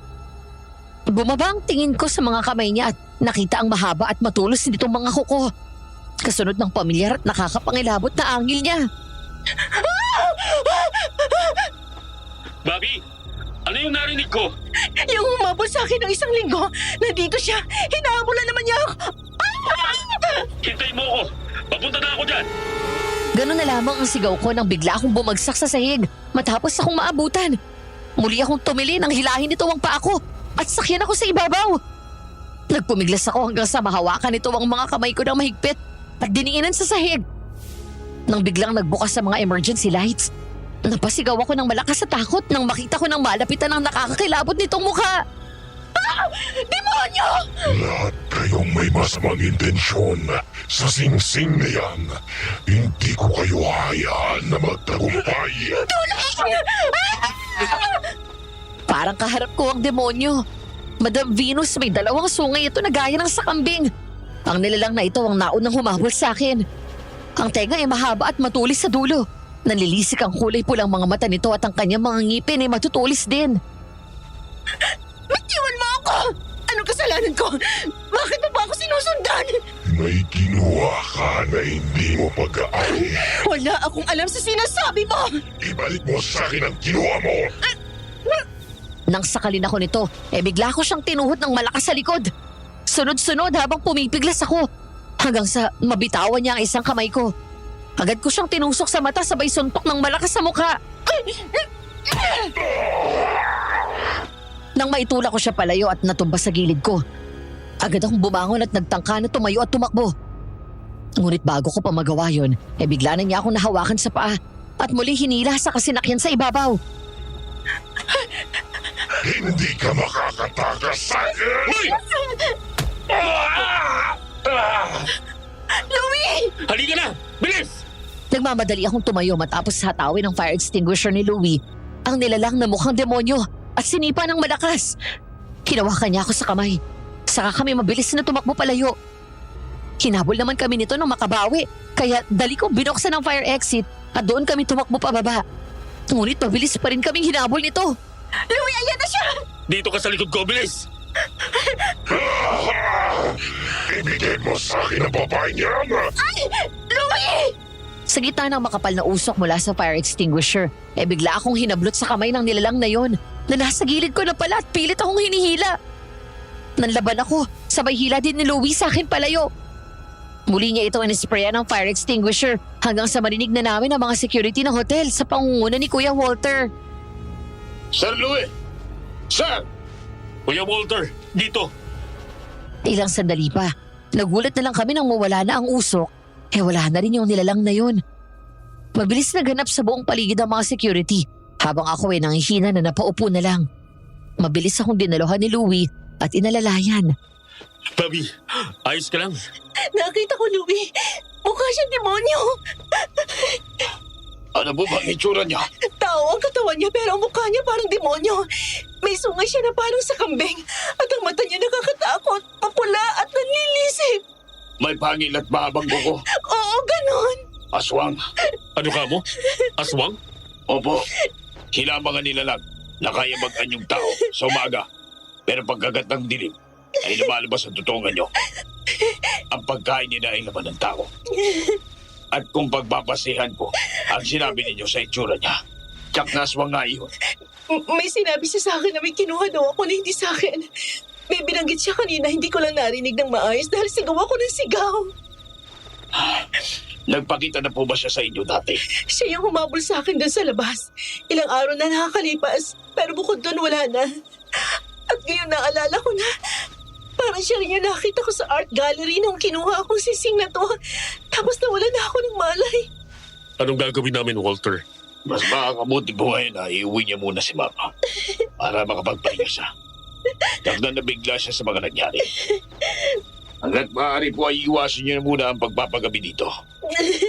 Bumaba ang tingin ko sa mga kamay niya at nakita ang mahaba at matulos nitong mga kuko. Kasunod ng pamilyar at nakakapangilabot na angil niya. Bobby! Ano yung narinig ko? Yung humabol sa akin ng isang linggo, nandito siya. Hinahabulan naman niya ako. Hintay mo ako! Papunta na ako dyan! Ganun na lamang ang sigaw ko nang bigla akong bumagsak sa sahig matapos akong maabutan. Muli akong tumili nang hilahin nito ang paa ko at sakyan ako sa ibabaw. Nagpumiglas ako hanggang sa mahawakan nito ang mga kamay ko ng mahigpit at diniinan sa sahig. Nang biglang nagbukas sa mga emergency lights, napasigaw ako ng malakas sa takot nang makita ko ng malapitan ang nakakakilabot nitong mukha. Demonyo! Lahat kayong may masamang intensyon sa singsing na yan. Hindi ko kayo hayaan na magtagumpay. Parang kaharap ko ang demonyo. Madam Venus, may dalawang sungay ito na gaya ng sa kambing. Ang nilalang na ito ang naunang humabol sa akin. Ang tenga ay mahaba at matulis sa dulo. Nanlilisik ang kulay pulang mga mata nito at ang kanyang mga ngipin ay matutulis din. Bitiwan mo ako! Anong kasalanan ko? Bakit mo ba ako sinusundan? May ginawa ka na hindi mo pag-aari. Wala akong alam sa sinasabi mo! Ibalik mo sa akin ang ginawa mo. Nang sakalin ako nito, bigla ko siyang tinuhod ng malakas sa likod. Sunod-sunod habang pumipiglas ako. Hanggang sa mabitawan niya ang isang kamay ko. Agad ko siyang tinusok sa mata sabay suntok ng malakas sa mukha. Nang maitula ko siya palayo at natumba sa gilid ko, agad akong bumangon at nagtangka na tumayo at tumakbo. Ngunit bago ko pa magawa yun, bigla na niya akong nahawakan sa paa at muli hinila sa kasinakyan sa ibabaw. Hindi ka makakatakas sa akin. Hoy! Louie! Halika na! Bilis! Nagmamadali akong tumayo matapos hatawin ng fire extinguisher ni Louie ang nilalang na mukhang demonyo at sinipa ng malakas. Hinawakan niya ako sa kamay. Saka kami mabilis na tumakbo palayo. Hinabol naman kami nito nang makabawi, kaya dali kong binuksan ang fire exit at doon kami tumakbo pababa. Ngunit mabilis pa rin kaming hinabol nito. Louie, ayan na siya! Dito ka sa likod ko, bilis! Ibigay mo sa akin ang babae niyan. Louie! Sa gitna ng makapal na usok mula sa fire extinguisher, bigla akong hinablot sa kamay ng nilalang na yon na nasa gilid ko na pala at pilit akong hinihila. Nanlaban ako, sabay hila din ni Louie sa akin palayo. Muli niya ito inisprayan ng fire extinguisher hanggang sa marinig na namin ang mga security ng hotel sa pangunguna ni Kuya Walter. Sir Louie! Sir! Kuya Walter, dito! Ilang sandali pa, nagulat na lang kami nang mawala na ang usok. Wala na rin yung nilalang na yun. Mabilis naganap sa buong paligid ang mga security habang ako nangihina na napaupo na lang. Mabilis akong dinalohan ni Louie at inalalayan. Bobby, ayos ka lang? Nakita ko, Louie. Mukha siyang demonyo. Ano po ba ang itsura niya? Tao ang katawan niya pero ang mukha niya parang demonyo. May sungay siya na parang sa kambing at ang mata niya nakakatakot, papula at nanlilisip. May pangil at mahabang buko. Oo, ganon. Aswang. Ano ka mo? Aswang? Opo. Hilamangan nila lang na kaya mag-anyong tao sa umaga. Pero pagkagat ng dilim ay lumalabas ang tutungan nyo. Ang pagkain nila ay laman ng tao. At kung pagbabasihan ko ang sinabi ninyo sa itsura niya, tiyak na aswang nga iyon. May sinabi siya sa akin na may kinuha daw ako na hindi sa akin. May binanggit siya kanina, hindi ko lang narinig ng maayos dahil sigaw ako ng sigaw. Nagpakita na po ba siya sa inyo dati? Siya yung humabol sa akin doon sa labas. Ilang araw na nakakalipas, pero bukod doon wala na. At ngayon naalala ko na, parang siya rin yung nakita ko sa art gallery nung kinuha akong sising na to. Tapos nawala na ako ng malay. Anong gagawin namin, Walter? Mas makakabuti po ngayon na iuwi niya muna si Mama para makapagpahinga siya. Dagdan na bigla siya sa mga nangyari. Hanggat maaari po ay iwasan niyo na muna ang pagpapagabi dito.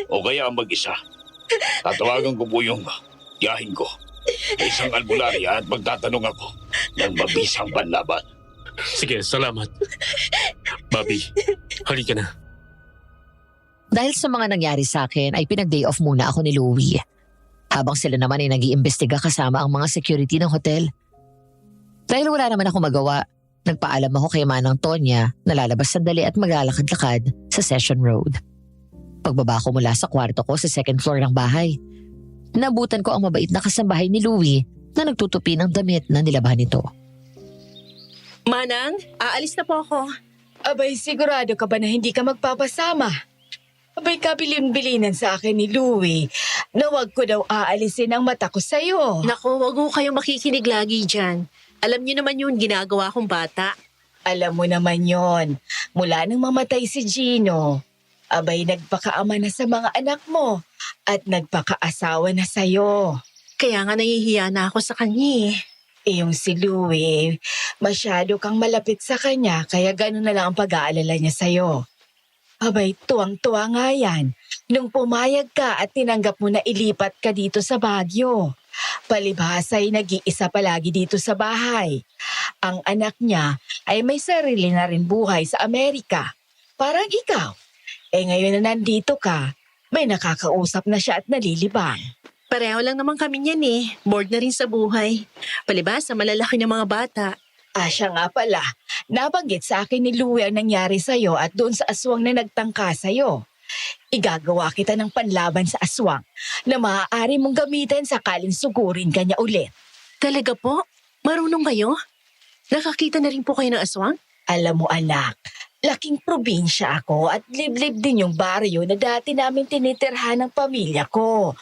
O kaya ang mag-isa. Tatawagan ko po yung tiyahin ko sa isang albularya at magtatanong ako ng mabisang panlaban. Sige, salamat. Bobby, halika na. Dahil sa mga nangyari sa akin ay pinag-day off muna ako ni Louie. Habang sila naman ay nag-iimbestiga kasama ang mga security ng hotel. Dahil wala naman ako magawa, nagpaalam ako kay Manang Tonya na lalabas sandali at maglalakad-lakad sa Session Road. Pagbaba ko mula sa kwarto ko sa second floor ng bahay, nabutan ko ang mabait na kasambahay ni Louie na nagtutupi ng damit na nilabahan nito. Manang, aalis na po ako. Abay, sigurado ka ba na hindi ka magpapasama? Abay, kabilin-bilinan sa akin ni Louie na wag ko daw aalisin ang mata ko sa'yo. Naku, wag mo kayong makikinig lagi dyan. Alam niyo naman yun, ginagawa kong bata. Alam mo naman yon, mula nang mamatay si Gino, abay nagpakaama na sa mga anak mo at nagpakaasawa na sa'yo. Kaya nga nahihiya na ako sa kanya eh. Yung si Louie, masyado kang malapit sa kanya kaya gano'n na lang ang pag-aalala niya sa'yo. Abay, tuwang-tuwa nga yan nung pumayag ka at tinanggap mo na ilipat ka dito sa Baguio. Palibhasa'y nag-iisa palagi dito sa bahay. Ang anak niya ay may sarili na rin buhay sa Amerika. Parang ikaw. Ngayon na nandito ka, may nakakausap na siya at nalilibang. Pareho lang naman kami niyan eh. Bored na rin sa buhay. Palibhasa, malalaki ng mga bata. Siya nga pala, nabanggit sa akin ni Louie ang nangyari sa'yo at doon sa aswang na nagtangka sa'yo. Igagawa kita ng panlaban sa aswang na maaari mong gamitin sakaling sugurin ka niya ulit. Talaga po? Marunong kayo? Nakakita na rin po kayo ng aswang? Alam mo anak, laking probinsya ako at liblib din yung baryo na dati namin tinitirhan ng pamilya ko.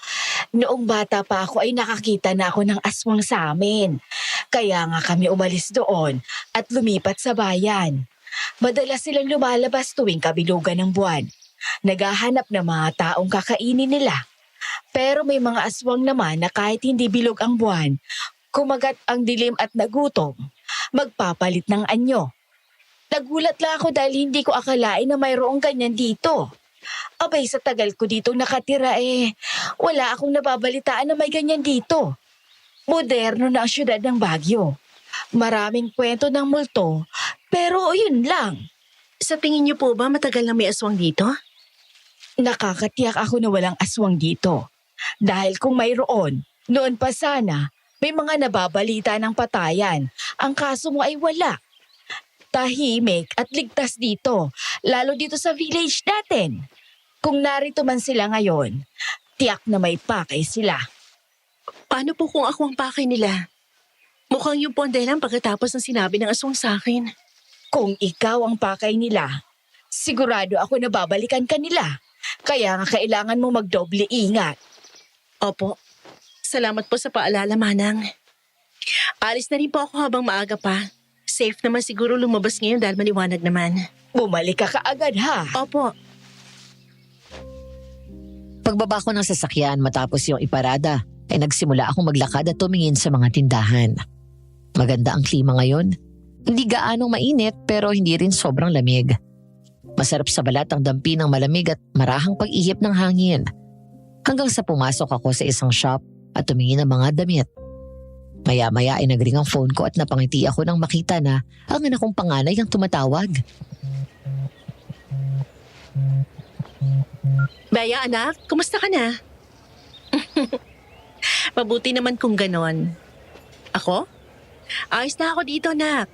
Noong bata pa ako ay nakakita na ako ng aswang sa amin. Kaya nga kami umalis doon at lumipat sa bayan. Madalas silang lumalabas tuwing kabilugan ng buwan. Naghahanap ng mga taong kakainin nila. Pero may mga aswang naman na kahit hindi bilog ang buwan, kumagat ang dilim at nagutom, magpapalit ng anyo. Nagulat lang ako dahil hindi ko akalain na mayroong ganyan dito. Abay, sa tagal ko dito nakatira wala akong nababalitaan na may ganyan dito. Moderno na ang syudad ng Baguio. Maraming kwento ng multo, pero yun lang. Sa tingin niyo po ba matagal na may aswang dito? Nakakatiyak ako na walang aswang dito. Dahil kung mayroon, noon pa sana, may mga nababalita ng patayan. Ang kaso mo ay wala. Tahimik at ligtas dito, lalo dito sa village natin. Kung narito man sila ngayon, tiyak na may pakay sila. Paano po kung ako ang pakay nila? Mukhang yung po ang dahilan pagkatapos ng sinabi ng aswang sa akin. Kung ikaw ang pakay nila, sigurado ako na babalikan ka nila. Kaya nga kailangan mo magdoble ingat. Opo. Salamat po sa paalala, Manang. Alis na rin po ako habang maaga pa. Safe naman siguro lumabas ngayon dahil maliwanag naman. Bumalik ka kaagad ha. Opo. Pagbaba ko ng sasakyan matapos yung iparada, ay nagsimula akong maglakad at tumingin sa mga tindahan. Maganda ang klima ngayon. Hindi gaanong mainit pero hindi rin sobrang lamig. Masarap sa balat ang dampi ng malamig at marahang pag-ihip ng hangin. Hanggang sa pumasok ako sa isang shop at tumingin ng mga damit. Maya-maya ay nagring ang phone ko at napangiti ako nang makita na ang anak kong panganay ang tumatawag. Bea, anak, kumusta ka na? Mabuti naman kung ganon. Ako? Ayos na ako dito, anak.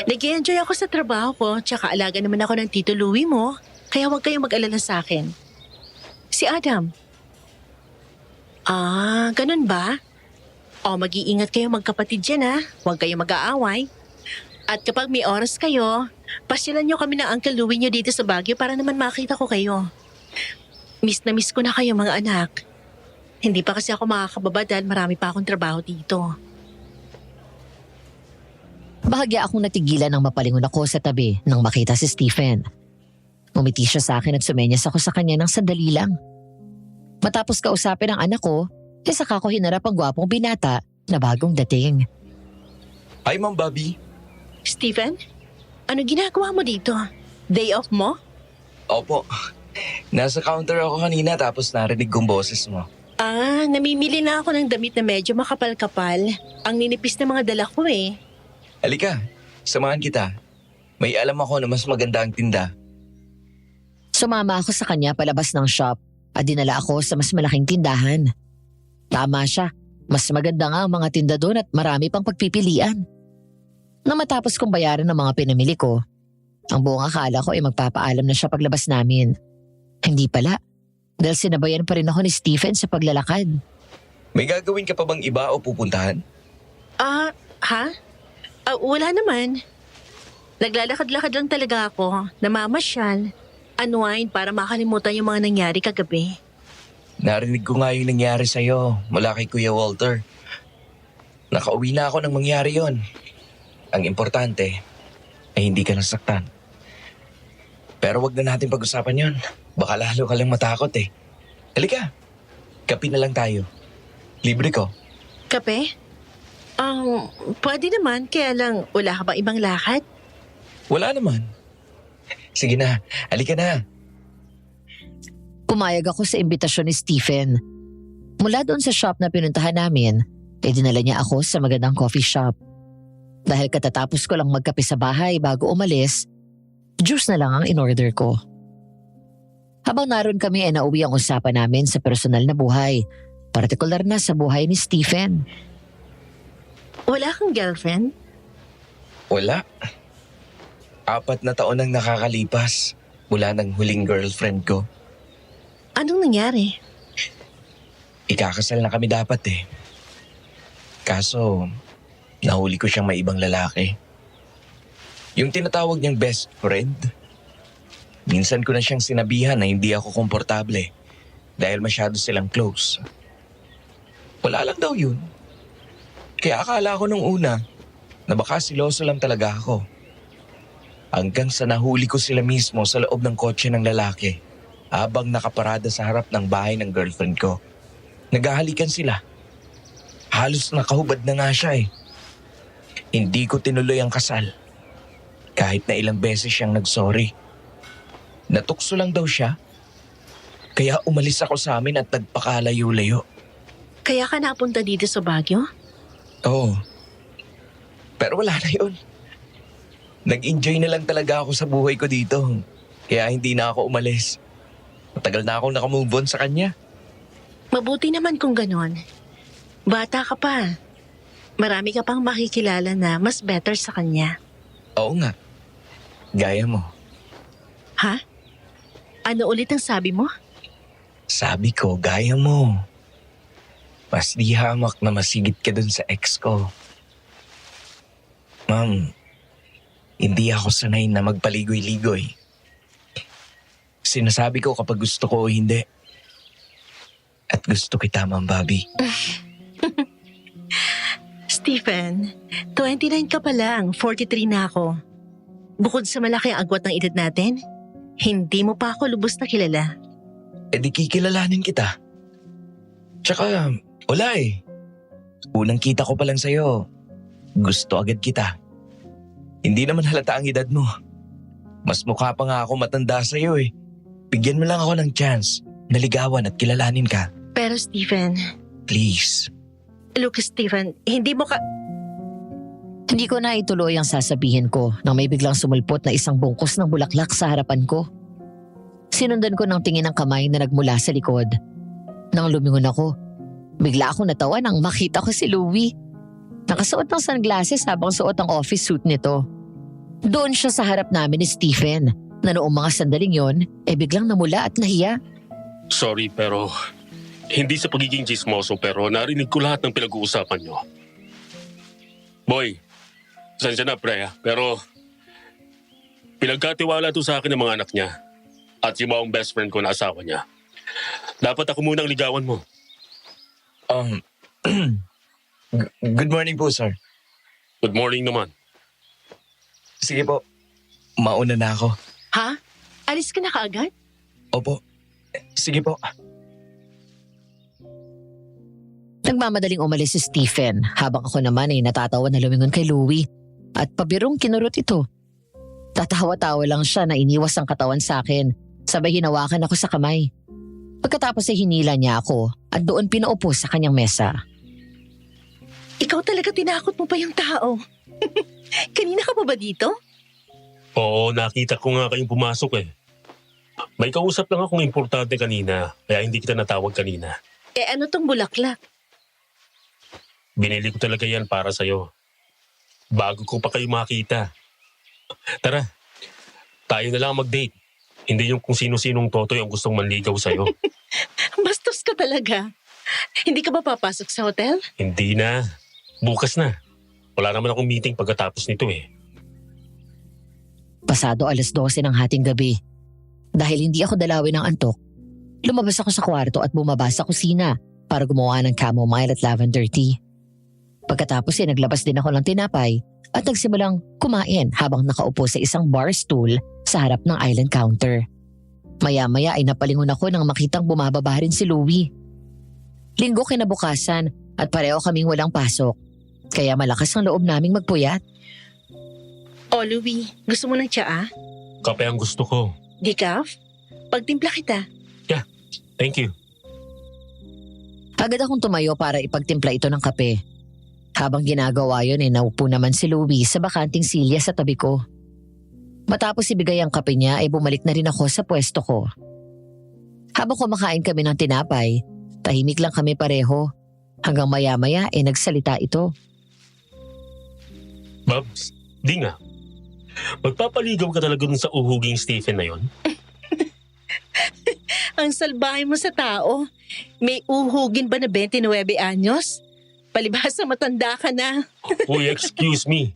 Nag-enjoy ako sa trabaho ko, tsaka alaga naman ako ng Tito Louie mo, kaya huwag kayong mag-alala sa akin. Si Adam. Ganun ba? Mag-iingat kayo magkapatid dyan ha, huwag kayong mag-aaway. At kapag may oras kayo, pasyalan nyo kami ng Uncle Louie nyo dito sa Baguio para naman makita ko kayo. Miss na miss ko na kayo mga anak. Hindi pa kasi ako makakababa dahil marami pa akong trabaho dito. Bahagya akong natigilan nang mapalingon ako sa tabi nang makita si Stephen. Umiti siya sa akin at sumenyas ako sa kanya ng sandali lang. Matapos kausapin ang anak ko, saka ko hinarap ang gwapong binata na bagong dating. Hi, Ma'am Bobby. Stephen, ano ginagawa mo dito? Day off mo? Opo. Nasa counter ako kanina tapos narinig kong boses mo. Namimili na ako ng damit na medyo makapal-kapal. Ang ninipis na mga dala ko eh. Halika, samahan kita. May alam ako na mas maganda ang tinda. Sumama ako sa kanya palabas ng shop at dinala ako sa mas malaking tindahan. Tama siya, mas maganda nga ang mga tinda doon at marami pang pagpipilian. Nang matapos kong bayaran ng mga pinamili ko, ang buong akala ko ay magpapaalam na siya paglabas namin. Hindi pala, dahil sinabayan pa rin ako ni Stephen sa paglalakad. May gagawin ka pa bang iba o pupuntahan? Wala naman. Naglalakad-lakad lang talaga ako, namamasyal, unwind para makalimutan yung mga nangyari kagabi. Narinig ko nga yung nangyari sa'yo mula kay Kuya Walter. Nakauwi na ako nang mangyari yon. Ang importante ay hindi ka nasaktan. Pero wag na natin pag-usapan yon. Baka lalo ka lang matakot eh. Halika, kape na lang tayo. Libre ko. Kape? Pwede naman, kaya lang wala ka ba ibang lakad? Wala naman. Sige na, halika na. Pumayag ako sa imbitasyon ni Stephen. Mula doon sa shop na pinuntahan namin, dinala niya ako sa magandang coffee shop. Dahil katatapos ko lang magkape sa bahay bago umalis, juice na lang ang in-order ko. Habang naroon kami nauwi ang usapan namin sa personal na buhay, partikular na sa buhay ni Stephen. Wala kang girlfriend? Wala. 4 na taon nang nakakalipas mula ng huling girlfriend ko. Anong nangyari? Ikakasal na kami dapat eh. Kaso, nahuli ko siyang may ibang lalaki. Yung tinatawag niyang best friend. Minsan ko na siyang sinabihan na hindi ako komportable dahil masyado silang close. Wala lang daw yun. Kaya akala ko nung una na baka siloso lang talaga ako. Hanggang sa nahuli ko sila mismo sa loob ng kotse ng lalaki habang nakaparada sa harap ng bahay ng girlfriend ko. Naghahalikan sila. Halos nakahubad na nga siya eh. Hindi ko tinuloy ang kasal. Kahit na ilang beses siyang nagsorry. Natukso lang daw siya. Kaya umalis ako sa amin at nagpakalayo-layo. Kaya ka napunta dito sa Baguio? Oo. Pero wala na yun. Nag-enjoy na lang talaga ako sa buhay ko dito. Kaya hindi na ako umalis. Matagal na akong nakamove on sa kanya. Mabuti naman kung ganon. Bata ka pa. Marami ka pang makikilala na mas better sa kanya. Oo nga. Gaya mo. Ha? Ano ulit ang sabi mo? Sabi ko, gaya mo. Mas di hamak na masigit ka dun sa ex ko. Ma'am, hindi ako sanay na magpaligoy-ligoy. Sinasabi ko kapag gusto ko o hindi. At gusto kita, Ma'am Bobby. Stephen, 29 ka pa lang, 43 na ako. Bukod sa malaki ang agwat ng edad natin, hindi mo pa ako lubos na kilala. E di kikilalanin kita. Tsaka, wala eh. Unang kita ko pa lang sa'yo, gusto agad kita. Hindi naman halata ang edad mo. Mas mukha pa nga ako matanda sa'yo eh. Bigyan mo lang ako ng chance na ligawan at kilalanin ka. Pero Stephen, Please. look Stephen, hindi mo ka... Hindi ko na ituloy ang sasabihin ko nang may biglang sumulpot na isang bungkus ng bulaklak sa harapan ko. Sinundan ko ng tingin ng kamay na nagmula sa likod. Nang lumingon ako, bigla akong natawa nang makita ko si Louie. Nakasuot ng sunglasses habang suot ang office suit nito. Doon siya sa harap namin ni Stephen na noong mga sandaling yon biglang namula at nahiya. Sorry pero hindi sa pagiging chismoso pero narinig ko lahat ng pinag-uusapan nyo. Boy, pasensya na pre pero pinagkatiwala to sa akin ng mga anak niya at si maong best friend ko na asawa niya. Dapat ako munang ligawan mo. Good morning po, sir. Good morning naman. Sige po, mauna na ako. Ha? Alis ka na kaagad? Opo, sige po. Nagmamadaling umalis si Stephen habang ako naman ay natatawa na lumingon kay Louie at pabirong kinurot ito. Tatawa-tawa lang siya na iniwas ang katawan sa akin, sabay hinawakan ako sa kamay. Pagkatapos ay hinila niya ako at doon pinaupo sa kanyang mesa. Ikaw talaga tinakot mo pa yung tao. Kanina ka pa ba dito? Oo, nakita ko nga kayong pumasok eh. May kausap lang akong importante kanina kaya hindi kita natawag kanina. Ano tong bulaklak? Binili ko talaga yan para sa'yo. bago ko pa kayo makita. Tara, tayo na lang mag-date. Hindi yung kung sino-sinong totoy ang gustong manligaw sa'yo. Bastos ka talaga. Hindi ka ba papasok sa hotel? Hindi na. Bukas na. Wala naman akong meeting pagkatapos nito eh. Pasado 12:00 ng hating gabi. Dahil hindi ako dalawin ng antok, lumabas ako sa kwarto at bumaba sa kusina para gumawa ng chamomile at lavender tea. Pagkatapos naglabas din ako ng tinapay at nagsimulang kumain habang nakaupo sa isang bar stool sa harap ng island counter. Maya-maya ay napalingon ako nang makitang bumababa rin si Louie. Linggo kinabukasan at pareho kaming walang pasok. Kaya malakas ang loob naming magpuyat. O Louie, gusto mo ng tsaa? Kape ang gusto ko. Decaf? Pagtimpla kita. Thank you. Agad akong tumayo para ipagtimpla ito ng kape. Habang ginagawa yun naupo naman si Louie sa bakanting silya sa tabi ko. Matapos ibigay ang kape niya ay bumalik na rin ako sa pwesto ko. Habang kumakain kami ng tinapay, tahimik lang kami pareho. Hanggang maya-maya nagsalita ito. Babs, di nga. Magpapaligaw ka talaga dun sa uhuging Stephen na yon? Ang salbahe mo sa tao. May uhugin ba na 29 anyos? Palibhasa matanda ka na. Uy, excuse me.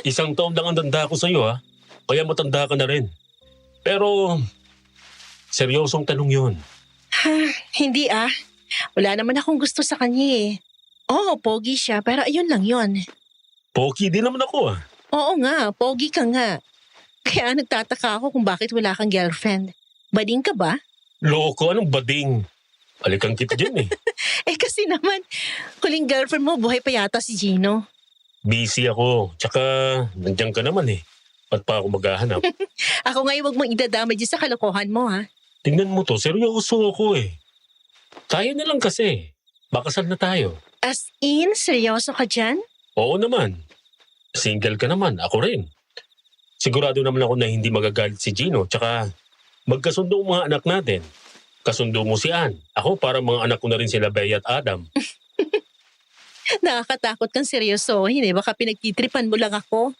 1 taon lang ang tanda ko sa'yo ha. Kaya matanda ka na rin. Pero, seryosong tanong yun. Hindi ah. Wala naman akong gusto sa kanya eh. Oo, pogi siya pero ayun lang yun. Pogi din naman ako ah. Oo nga, pogi ka nga. Kaya nagtataka ako kung bakit wala kang girlfriend. Bading ka ba? Loko, anong bading? Balikan kita dyan eh. Kasi naman, huling girlfriend mo buhay pa yata si Gino. Busy ako. Tsaka, nandiyan ka naman eh. Ba't pa ako maghahanap? Ako ngayon wag mong idadamay dyan sa kalokohan mo ha. Tingnan mo to, seryoso ako eh. Tayo na lang kasi. Bakasal na tayo. As in, seryoso ka dyan? Oo naman. Single ka naman, ako rin. Sigurado naman ako na hindi magagalit si Gino. Tsaka, magkasundo ang mga anak natin. Kasundo mo si Ann. Ako, para mga anak ko na rin sila Bea at Adam. Nakakatakot kang seryosohin eh. Baka pinagtitripan mo lang ako.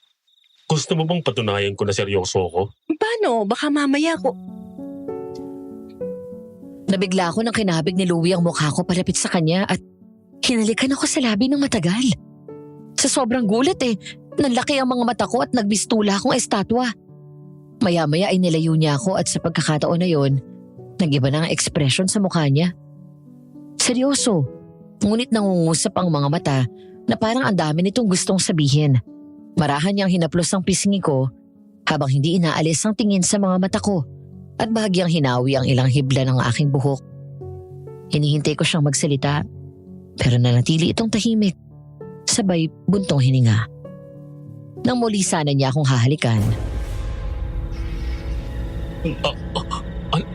Gusto mo bang patunayan ko na seryoso ako? Paano? Baka mamaya ko... Nabigla ako nang kinabig ni Louie ang mukha ko palapit sa kanya at hinalikan ako sa labi ng matagal. Sa sobrang gulat nanlaki ang mga mata ko at nagbistula akong estatwa. Maya-maya ay nilayo niya ako at sa pagkakataon na yon, nag-iba na ang ekspresyon sa mukha niya. Seryoso, ngunit nangungusap ang mga mata na parang ang dami nitong gustong sabihin. Marahan niyang hinaplos ang pisngi ko habang hindi inaalis ang tingin sa mga mata ko. At bahagyang hinawi ang ilang hibla ng aking buhok. Hinihintay ko siyang magsalita, pero nanatili itong tahimik. Sabay buntong hininga. Nang muli sana niya akong hahalikan.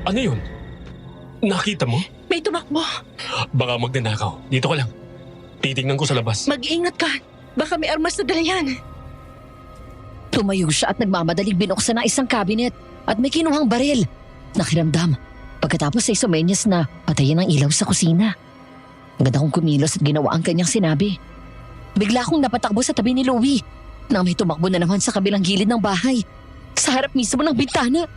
Ano yun? Nakita mo? May tumakbo. Baka magnanakaw. Dito ka lang. Titignan ko sa labas. Mag-iingat ka. Baka may armas na dala yan. Tumayo siya at nagmamadaling binuksan ng isang cabinet at may kinuhang baril. Nakiramdam. Pagkatapos ay sumenyas na patayin ang ilaw sa kusina. Agad akong kumilos at ginawa ang kanyang sinabi. Bigla akong napatakbo sa tabi ni Louie nang may tumakbo na naman sa kabilang gilid ng bahay. Sa harap mismo ng bintana.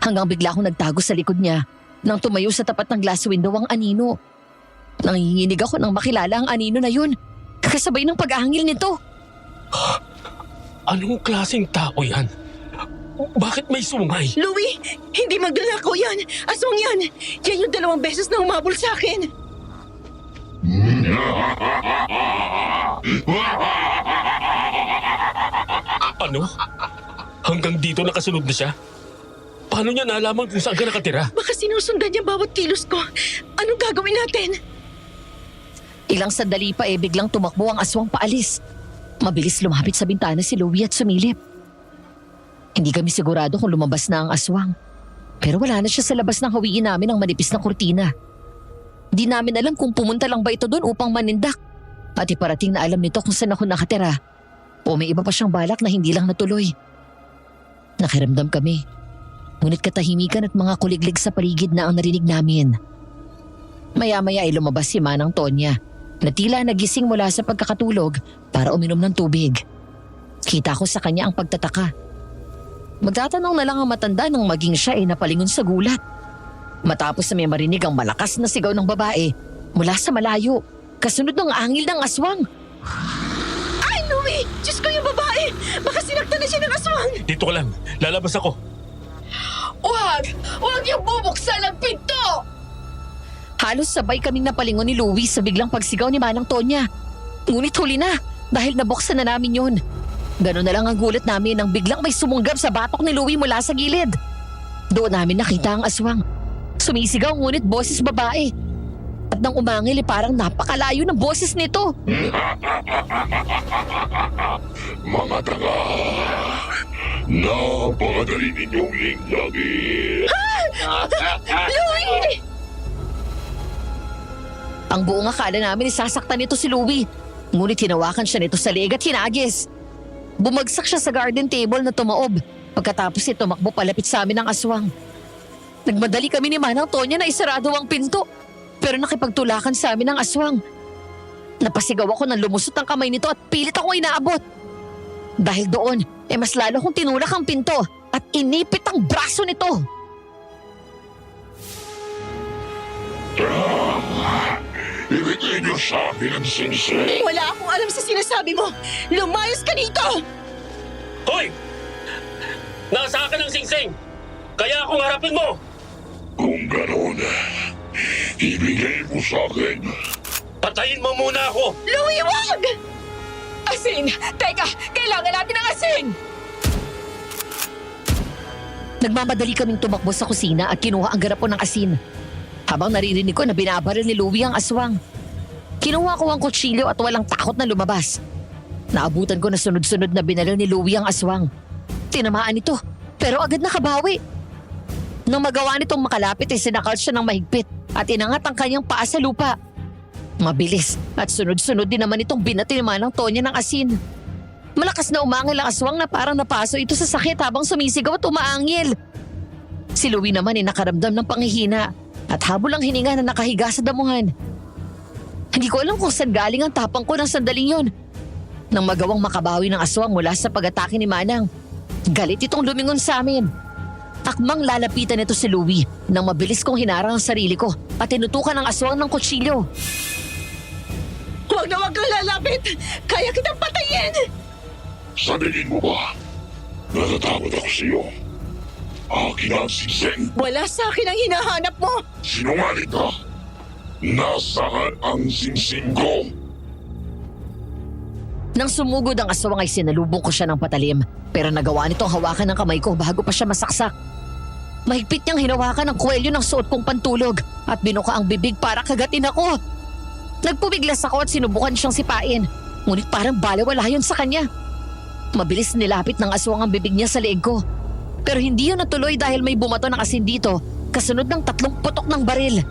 Hanggang bigla akong nagtago sa likod niya nang tumayo sa tapat ng glass window ang anino. Nanginginig ako nang makilala ang anino na yun. Kasabay ng pag-ahangil nito. Anong klaseng tao yan? Bakit may sungay? Louie, hindi maglalakaw yan. Aswang yan. Yan yung 2 beses na humabol sa akin. Ano? Hanggang dito nakasunod na siya? Paano niya nalaman kung saan ka nakatira? Baka sinusundan niya bawat kilos ko. Anong gagawin natin? Ilang sandali pa biglang tumakbo ang aswang paalis. Mabilis lumapit sa bintana si Louie at sumilip. Hindi kami sigurado kung lumabas na ang aswang. Pero wala na siya sa labas ng hawiin namin ang manipis na kurtina. Di namin alam kung pumunta lang ba ito doon upang manindak. At iparating na alam nito kung saan ako nakatira. O may iba pa siyang balak na hindi lang natuloy. Nakiramdam kami. Ngunit katahimikan at mga kuliglig sa paligid na ang narinig namin. Maya-maya ay lumabas si Manang Tonya. na tila nagising mula sa pagkakatulog para uminom ng tubig. Kita ko sa kanya ang pagtataka. Magtatanong na lang ang matanda nang maging siya ay napalingon sa gulat. Matapos na may marinig ang malakas na sigaw ng babae mula sa malayo, kasunod ng angil ng aswang. Ay, Louie! Diyos ko yung babae! Baka sinaktan na siya ng aswang! Dito ka lang. Lalabas ako. Huwag! Huwag niyong bubuksan ang pinto! Halos sabay kaming napalingon ni Louie sa biglang pagsigaw ni Manang Tonya. Ngunit huli na dahil nabuksan na namin yun. Ganon na lang ang gulat namin nang biglang may sumunggab sa batok ni Louie mula sa gilid. Doon namin nakita ang aswang. Sumisigaw ngunit boses babae. At nang umangil parang napakalayo ng boses nito. Mga tanga! Napakadali ninyong linglagin! Louie! Ang buong akala namin sasaktan nito si Louie. Ngunit hinawakan siya nito sa leeg at hinagis. Bumagsak siya sa garden table na tumaob. Pagkatapos tumakbo palapit sa amin ang aswang. Nagmadali kami ni Manang Tonya na isarado ang pinto. Pero nakipagtulakan sa amin ang aswang. Napasigaw ako nang lumusot ang kamay nito at pilit ako inaabot. Dahil doon, mas lalo kong tinulak ang pinto at inipit ang braso nito. Ibigay niyo sa akin ang singsing! Wala akong alam sa sinasabi mo! Lumayas ka dito! Hoy! Nasa akin ang singsing! Kaya akong harapin mo! Kung gano'n, ibigay mo sa akin. Patayin mo muna ako! Louie, wag! Asin! Teka! Kailangan natin ng asin! Nagmamadali kaming tumakbo sa kusina at kinuha ang garapon ng asin. Habang naririnig ko na binabaril ni Louie ang aswang. Kinuha ko ang kutsilyo at walang takot na lumabas. Naabutan ko na sunod-sunod na binaril ni Louie ang aswang. Tinamaan ito, pero agad nakabawi. Nang magawa nitong makalapit sinakal siya ng mahigpit at inangat ang kanyang paa sa lupa. Mabilis at sunod-sunod din naman itong binati ni Manang Tonya ng asin. Malakas na umangil ang aswang na parang napaso ito sa sakit habang sumisigaw at umaangil. Si Louie naman nakaramdam ng panghihina at habol ang hininga na nakahiga sa damuhan. Hindi ko alam kung saan galing ang tapang ko ng sandaling yun. Nang magawang makabawi ng aswang mula sa pag-atake ni Manang, galit itong lumingon sa amin. Akmang lalapitan nito si Louie nang mabilis kong hinarang ang sarili ko at tinutukan ang aswang ng kutsilyo. Huwag na huwag kang lalapit! Kaya kitang patayin! Sabihin mo ba? Natatakot ako sa iyo. Akin ang singsing. Wala sa akin ang hinahanap mo! Sinungaling ka. Nasaan ang singsing ko? Nang sumugod ang aswang ay sinalubong ko siya ng patalim pero nagawa nitong hawakan ng kamay ko bago pa siya masaksak. Mahigpit niyang hinawakan ang kwelyo ng suot kong pantulog at binuka ang bibig para kagatin ako. Nagpumiglas ako at sinubukan siyang sipain ngunit parang balewala yun sa kanya. Mabilis nilapit ng aswang ang bibig niya sa leeg ko. Pero hindi yun natuloy dahil may bumato ng asin dito kasunod ng 3 putok ng baril.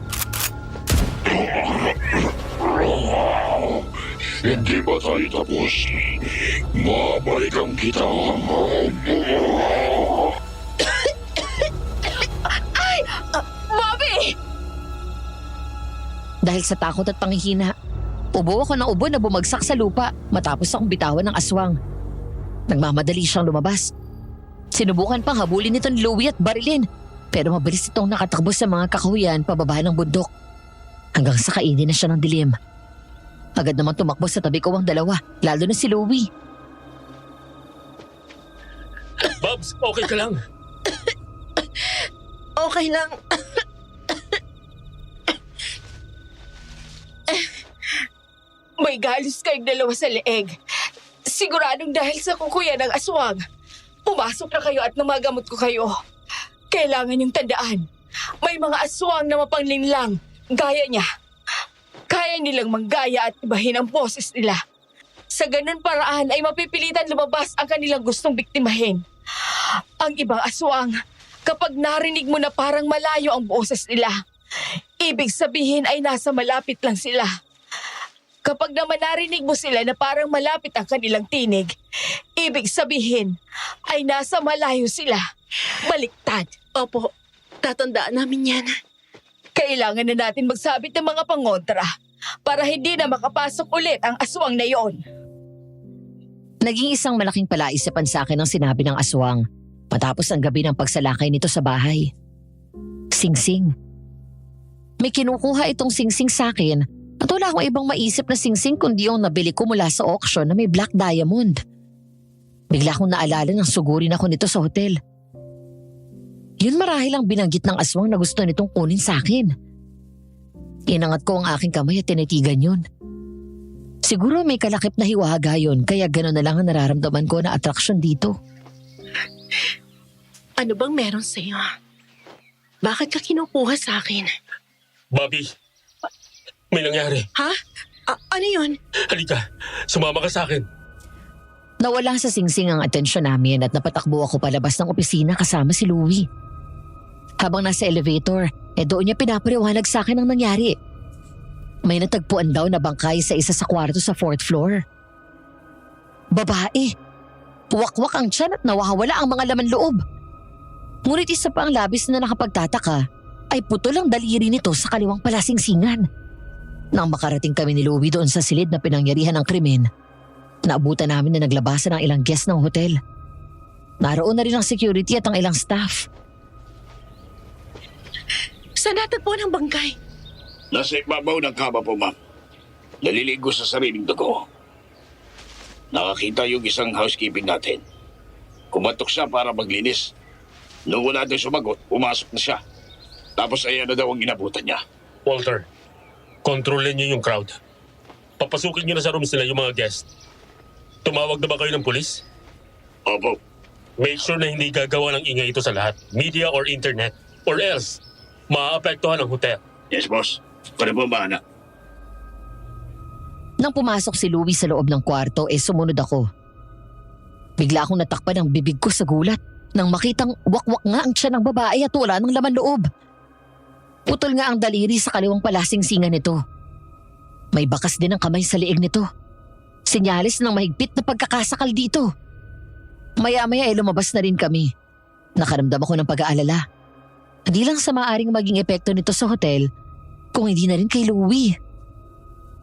Hindi ba tayo tapos? Mabalikan kita. Bobby! Dahil sa takot at panghihina, ubo ako ng ubo na bumagsak sa lupa matapos akong bitawan ng aswang. Nagmamadali siyang lumabas. Sinubukan pang habulin nito ni Louie at barilin pero mabilis itong nakatakbo sa mga kakahuyan pababa ng bundok. Hanggang sa kainin na siya ng dilim. Agad naman tumakbo sa tabi ko ang dalawa, lalo na si Louie. Babs, okay ka lang? Okay lang. May galos kayong dalawa sa leeg. Siguradong dahil sa kukuya ng aswang. Pumasok na kayo at namagamot ko kayo. Kailangan niyong tandaan. May mga aswang na mapanglinlang. Gaya niya. Kaya nilang manggaya at ibahin ang boses nila. Sa ganun paraan ay mapipilitan lumabas ang kanilang gustong biktimahin. Ang ibang aswang, kapag narinig mo na parang malayo ang boses nila, ibig sabihin ay nasa malapit lang sila. Kapag naman narinig mo sila na parang malapit ang kanilang tinig, ibig sabihin ay nasa malayo sila. Baliktad. Opo, tatandaan namin yan. Kailangan na natin magsabit ng mga pangontra. para hindi na makapasok ulit ang aswang na yon. Naging isang malaking palaisipan sa akin ang sinabi ng aswang matapos ang gabi ng pagsalakay nito sa bahay. Singsing. May kinukuha itong singsing sa akin at wala akong ibang maisip na singsing kundi yung nabili ko mula sa auction na may black diamond. Bigla akong naalala nang sugurin ako nito sa hotel. Yun marahil ang binanggit ng aswang na gusto nitong kunin sa akin. Inangat ko ang aking kamay at tinitigan yun. Siguro may kalakip na hiwaga yun kaya gano'n na lang ang nararamdaman ko na atraksyon dito. Ano bang meron sa'yo? Bakit ka kinukuha sa akin? Bobby, may nangyari. Ha? Ano yun? Halika, sumama ka sa akin. Nawala sa singsing ang atensyon namin at napatakbo ako palabas ng opisina kasama si Louie. Habang nasa elevator, doon niya pinapaliwanag sa akin ang nangyari. May natagpuan daw na bangkay sa isa sa kwarto sa 4th floor. Babae. Wakwak ang tiyan at nawawala ang mga laman loob. Ngunit isa pa ang labis na nakapagtataka ay putol ang daliri nito sa kaliwang palasingsingan. Nang makarating kami ni Louie doon sa silid na pinangyarihan ng krimen, naabutan namin na naglabasan ang ilang guest ng hotel. Naroon na rin ang security at ang ilang staff. Saan natagpuan ang bangkay? Nasa ibabaw ng kama po, ma'am. Naliligo sa sariling dugo. Nakakita yung isang housekeeping natin. Kumatok siya para maglinis. Nung wala daw sumagot, pumasok na siya. Tapos ayan na daw ang inabutan niya. Walter, kontrolin niyo yung crowd. Papasukin niyo na sa rooms nila yung mga guest. Tumawag na ba kayo ng pulis? Opo. Make sure na hindi gagawa ng ingay ito sa lahat. Media or internet. Or else, maaapektuhan ang hotel. Yes, boss. Para po ba, anak? Nang pumasok si Louie sa loob ng kwarto, sumunod ako. Bigla akong natakpan ang bibig ko sa gulat nang makitang wakwak nga ang tiyan ng babae at wala ng laman loob. Putol nga ang daliri sa kaliwang palasingsingan nito. May bakas din ang kamay sa liig nito. Sinyalis ng mahigpit na pagkakasakal dito. Maya-maya lumabas na rin kami. Nakaramdam ako ng pag-aalala. Hindi lang sa maaring maging epekto nito sa hotel, kung hindi na rin kay Louie.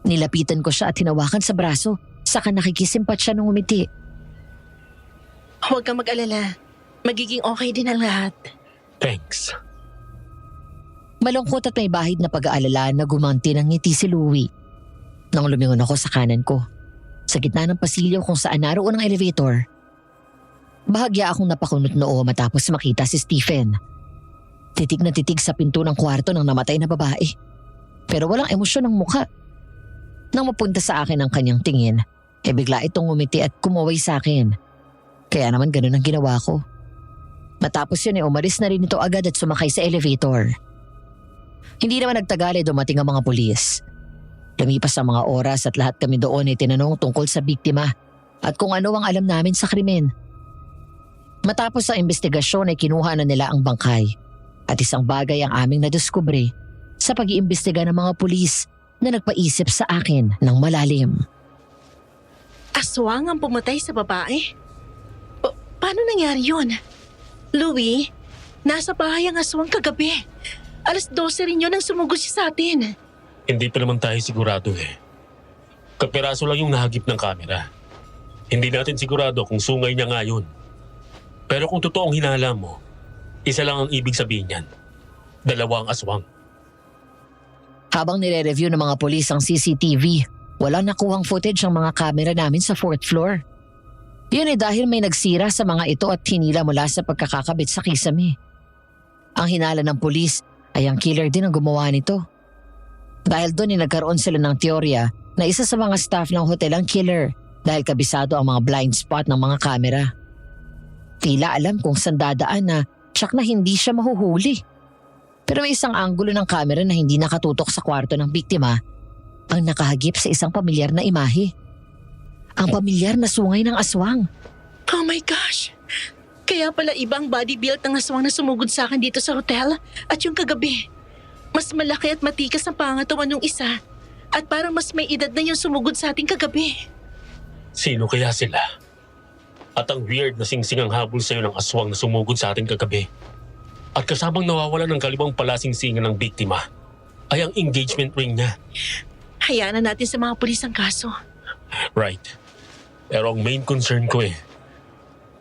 Nilapitan ko siya at hinawakan sa braso, saka nakikisimpat siya nung umiti. Huwag kang mag-alala. Magiging okay din ang lahat. Thanks. Malungkot at may bahid na pag-aalala na gumanti ng ngiti si Louie. Nang lumingon ako sa kanan ko, sa gitna ng pasilyo kung saan naroon ang elevator, bahagya akong napakunot noo matapos makita si Stephen. Titig na titig sa pinto ng kwarto ng namatay na babae. Pero walang emosyon ng mukha. Nang mapunta sa akin ang kanyang tingin, bigla itong umiti at kumaway sa akin. Kaya naman ganun ang ginawa ko. Matapos yun umalis na rin ito agad at sumakay sa elevator. Hindi naman nagtagal dumating ang mga pulis. Lumipas ang mga oras at lahat kami doon tinanong tungkol sa biktima at kung ano ang alam namin sa krimen. Matapos ang investigasyon kinuha na nila ang bangkay. At isang bagay ang aming nadiskubre sa pag-iimbestiga ng mga pulis na nagpaisip sa akin ng malalim. Aswang ang pumatay sa babae? Paano nangyari yun? Louie, nasa bahay ang aswang kagabi. 12:00 rin yun ang sumugod siya sa atin. Hindi pa naman tayo sigurado Kapiraso lang yung nahagip ng kamera. Hindi natin sigurado kung sungay niya nga yun. Pero kung totoong hinala mo, isa lang ang ibig sabihin niyan. 2 ang aswang. Habang nire-review ng mga pulis ang CCTV, walang nakuhang footage ang mga kamera namin sa 4th floor. Yun dahil may nagsira sa mga ito at hinila mula sa pagkakakabit sa kisame. Ang hinala ng pulis ay ang killer din ang gumawa nito. Dahil doon nagkaroon sila ng teorya na isa sa mga staff ng hotel ang killer dahil kabisado ang mga blind spot ng mga kamera. Tila alam kung saan dadaan na tsak na hindi siya mahuhuli. Pero may isang anggulo ng kamera na hindi nakatutok sa kwarto ng biktima ang nakahagip sa isang pamilyar na imahe. Ang pamilyar na sungay ng aswang. Oh my gosh! Kaya pala ibang body build ng aswang na sumugod sa akin dito sa hotel at yung kagabi. Mas malaki at matikas ang pangatawan ng isa at parang mas may edad na yung sumugod sa ating kagabi. Sino kaya sila? At ang weird na singsing ang habol sa'yo ng aswang na sumugod sa ating kagabi. At kasamang nawawala ng kaliwang palasingsingan ng biktima ay ang engagement ring niya. Hayaan na natin sa mga pulis ang kaso. Right. Pero ang main concern ko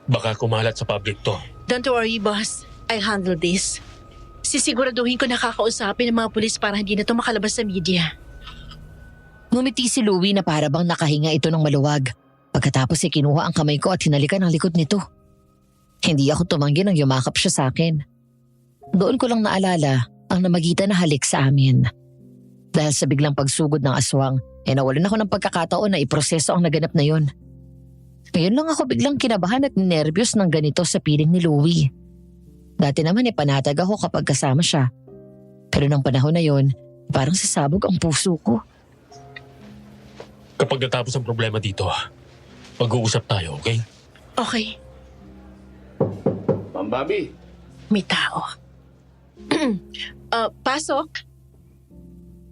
baka kumalat sa public to. Don't worry, boss. I'll handle this. Sisiguraduhin ko nakakausapin ng mga pulis para hindi na ito makalabas sa media. Ngumiti si Louie na para bang nakahinga ito ng maluwag. Pagkatapos kinuha ang kamay ko at hinalikan ang likod nito. Hindi ako tumanggi nang yumakap siya sa akin. Doon ko lang naalala ang namagitan na halik sa amin. Dahil sa biglang pagsugod ng aswang, nawalan ako ng pagkakataon na iproseso ang naganap na yon. Ngayon lang ako biglang kinabahan at nervyos ng ganito sa piling ni Louie. Dati naman panatag ako kapag kasama siya. Pero nang panahon na yon, parang sasabog ang puso ko. Kapag natapos ang problema dito, mag-uusap tayo, okay? Okay, Ma'am Bobby, may tao. Pasok.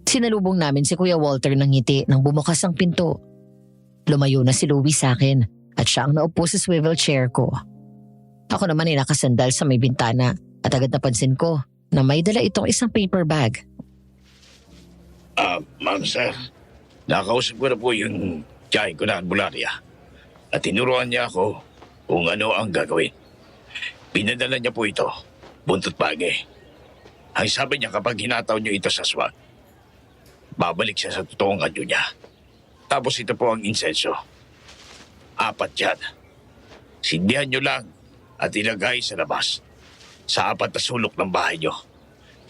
Sinalubong namin si Kuya Walter ng ngiti nang bumukas ang pinto. Lumayo na si Louie sa akin at siya ang naupo sa swivel chair ko. Ako naman nakasandal sa may bintana at agad napansin ko na may dala itong isang paper bag. ma'am sir, nakausap ko na po yung tiyahin ko na albularya at tinuruan niya ako kung ano ang gagawin. Pinadala niya po ito, buntot bage. Ang sabi niya kapag hinataw niyo ito sa swag, babalik siya sa totoong anyo niya. Tapos ito po ang insenso. 4 yan. Sindihan niyo lang at ilagay sa labas, sa 4 na sulok ng bahay niyo.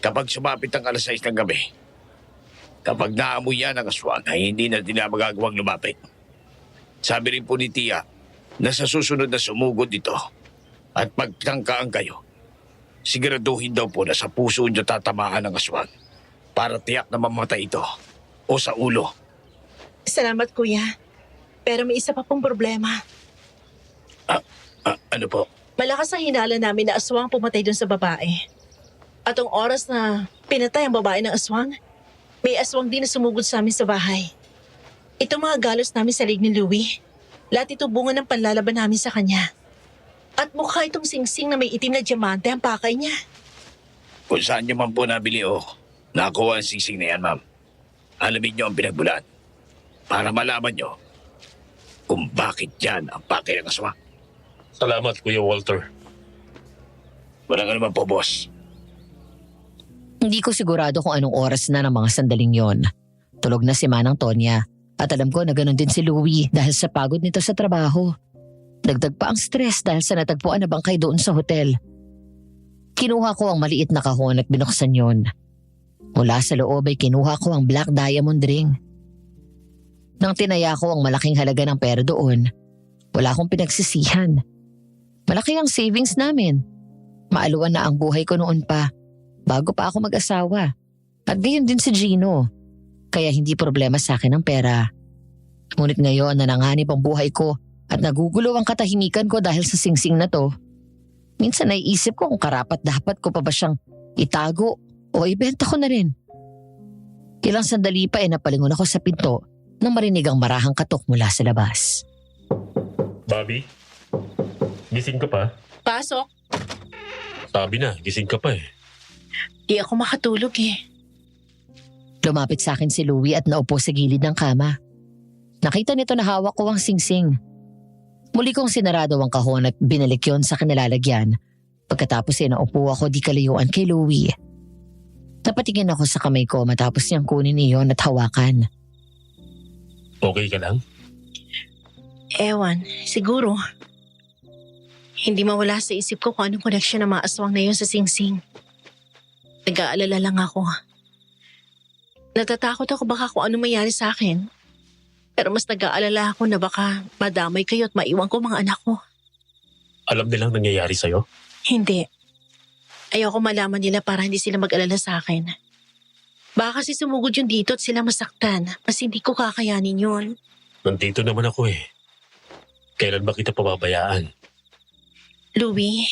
Kapag sumapit ang 6:00 ng gabi, kapag naamoy yan ang aswang ay hindi na nila magagawang lumapit. Sabi rin po ni Tia na sa susunod na sumugod ito at pagtangkaan kayo, siguraduhin daw po na sa puso niyo tatamaan ng aswang para tiyak na mamatay ito o sa ulo. Salamat, kuya. Pero may isa pa pong problema. Ano po? Malakas ang hinala namin na aswang pumatay dun sa babae. At ang oras na pinatay ang babae ng aswang, may aswang din na sumugod sa amin sa bahay. Itong mga galos namin sa lig ni Louie, lahat ito bunga ng panlalaban namin sa kanya. At mukha itong singsing na may itim na diamante ang pakay niya. Kung saan niyo man po nabili o nakuha ang singsing na yan, ma'am, alamin niyo ang pinagbulan para malaman niyo kung bakit yan ang pakay ng aswang. Salamat, Kuya Walter. Walang ano man po, boss. Hindi ko sigurado kung anong oras na ng mga sandaling yon. Tulog na si Manang Tonya at alam ko na ganoon din si Louie dahil sa pagod nito sa trabaho. Dagdag pa ang stress dahil sa natagpuan na bangkay doon sa hotel. Kinuha ko ang maliit na kahon at binuksan yon. Mula sa loob ay kinuha ko ang black diamond ring. Nang tinaya ko ang malaking halaga ng pera doon, wala akong pinagsisihan. Malaki ang savings namin. Maaluan na ang buhay ko noon pa, bago pa ako mag-asawa. At gayon din si Gino. Kaya hindi problema sa akin ang pera. Ngunit ngayon na nanganib ang buhay ko at nagugulo ang katahimikan ko dahil sa singsing na to, minsan naiisip ko kung karapat dapat ko pa ba siyang itago o ibenta ko na rin. Ilang sandali pa napalingon ako sa pinto nang marinig ang marahang katok mula sa labas. Bobby, gising ka pa? Pasok. Sabi na, gising ka pa Di ako makatulog Lumapit sa akin si Louie at naupo sa gilid ng kama. Nakita nito na hawak ko ang singsing. Muli kong sinarado ang kahon at binalik yon sa kanilalagyan. Pagkatapos naupo ako di kalayuan kay Louie. Napatingin ako sa kamay ko matapos niyang kunin iyon at hawakan. Okay ka lang? Ewan, siguro. Hindi mawala sa isip ko kung anong koneksyon ng mga aswang na yun sa singsing. Nag-aalala lang ako. Natatakot ako baka kung ano mayari sa akin. Pero mas nag-aalala ako na baka madamay kayo at maiwan ko mga anak ko. Alam nilang nangyayari sa'yo? Hindi. Ayoko malaman nila para hindi sila mag-alala sa akin. Baka kasi sumugod yun dito at sila masaktan. Mas hindi ko kakayanin yun. Nandito naman ako Kailan ba kita pababayaan? Louie,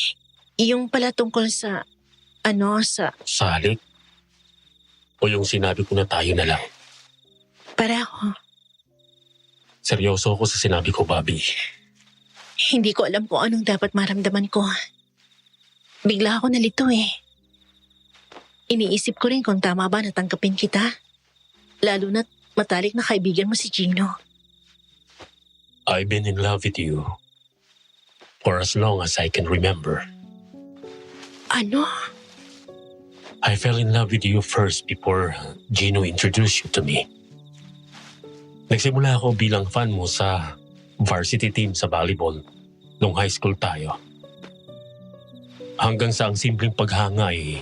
yung pala tungkol sa... Salik? O yung sinabi ko na tayo na lang? Pareho. Seryoso ako sa sinabi ko, Bobby. Hindi ko alam kung anong dapat maramdaman ko. Bigla ako nalito Iniisip ko rin kung tama ba natanggapin kita. Lalo na't matalik na kaibigan mo si Gino. I've been in love with you for as long as I can remember. Ano? I fell in love with you first before Gino introduced you to me. Nagsimula ako bilang fan mo sa varsity team sa volleyball nung high school tayo. Hanggang sa ang simpleng paghanga ay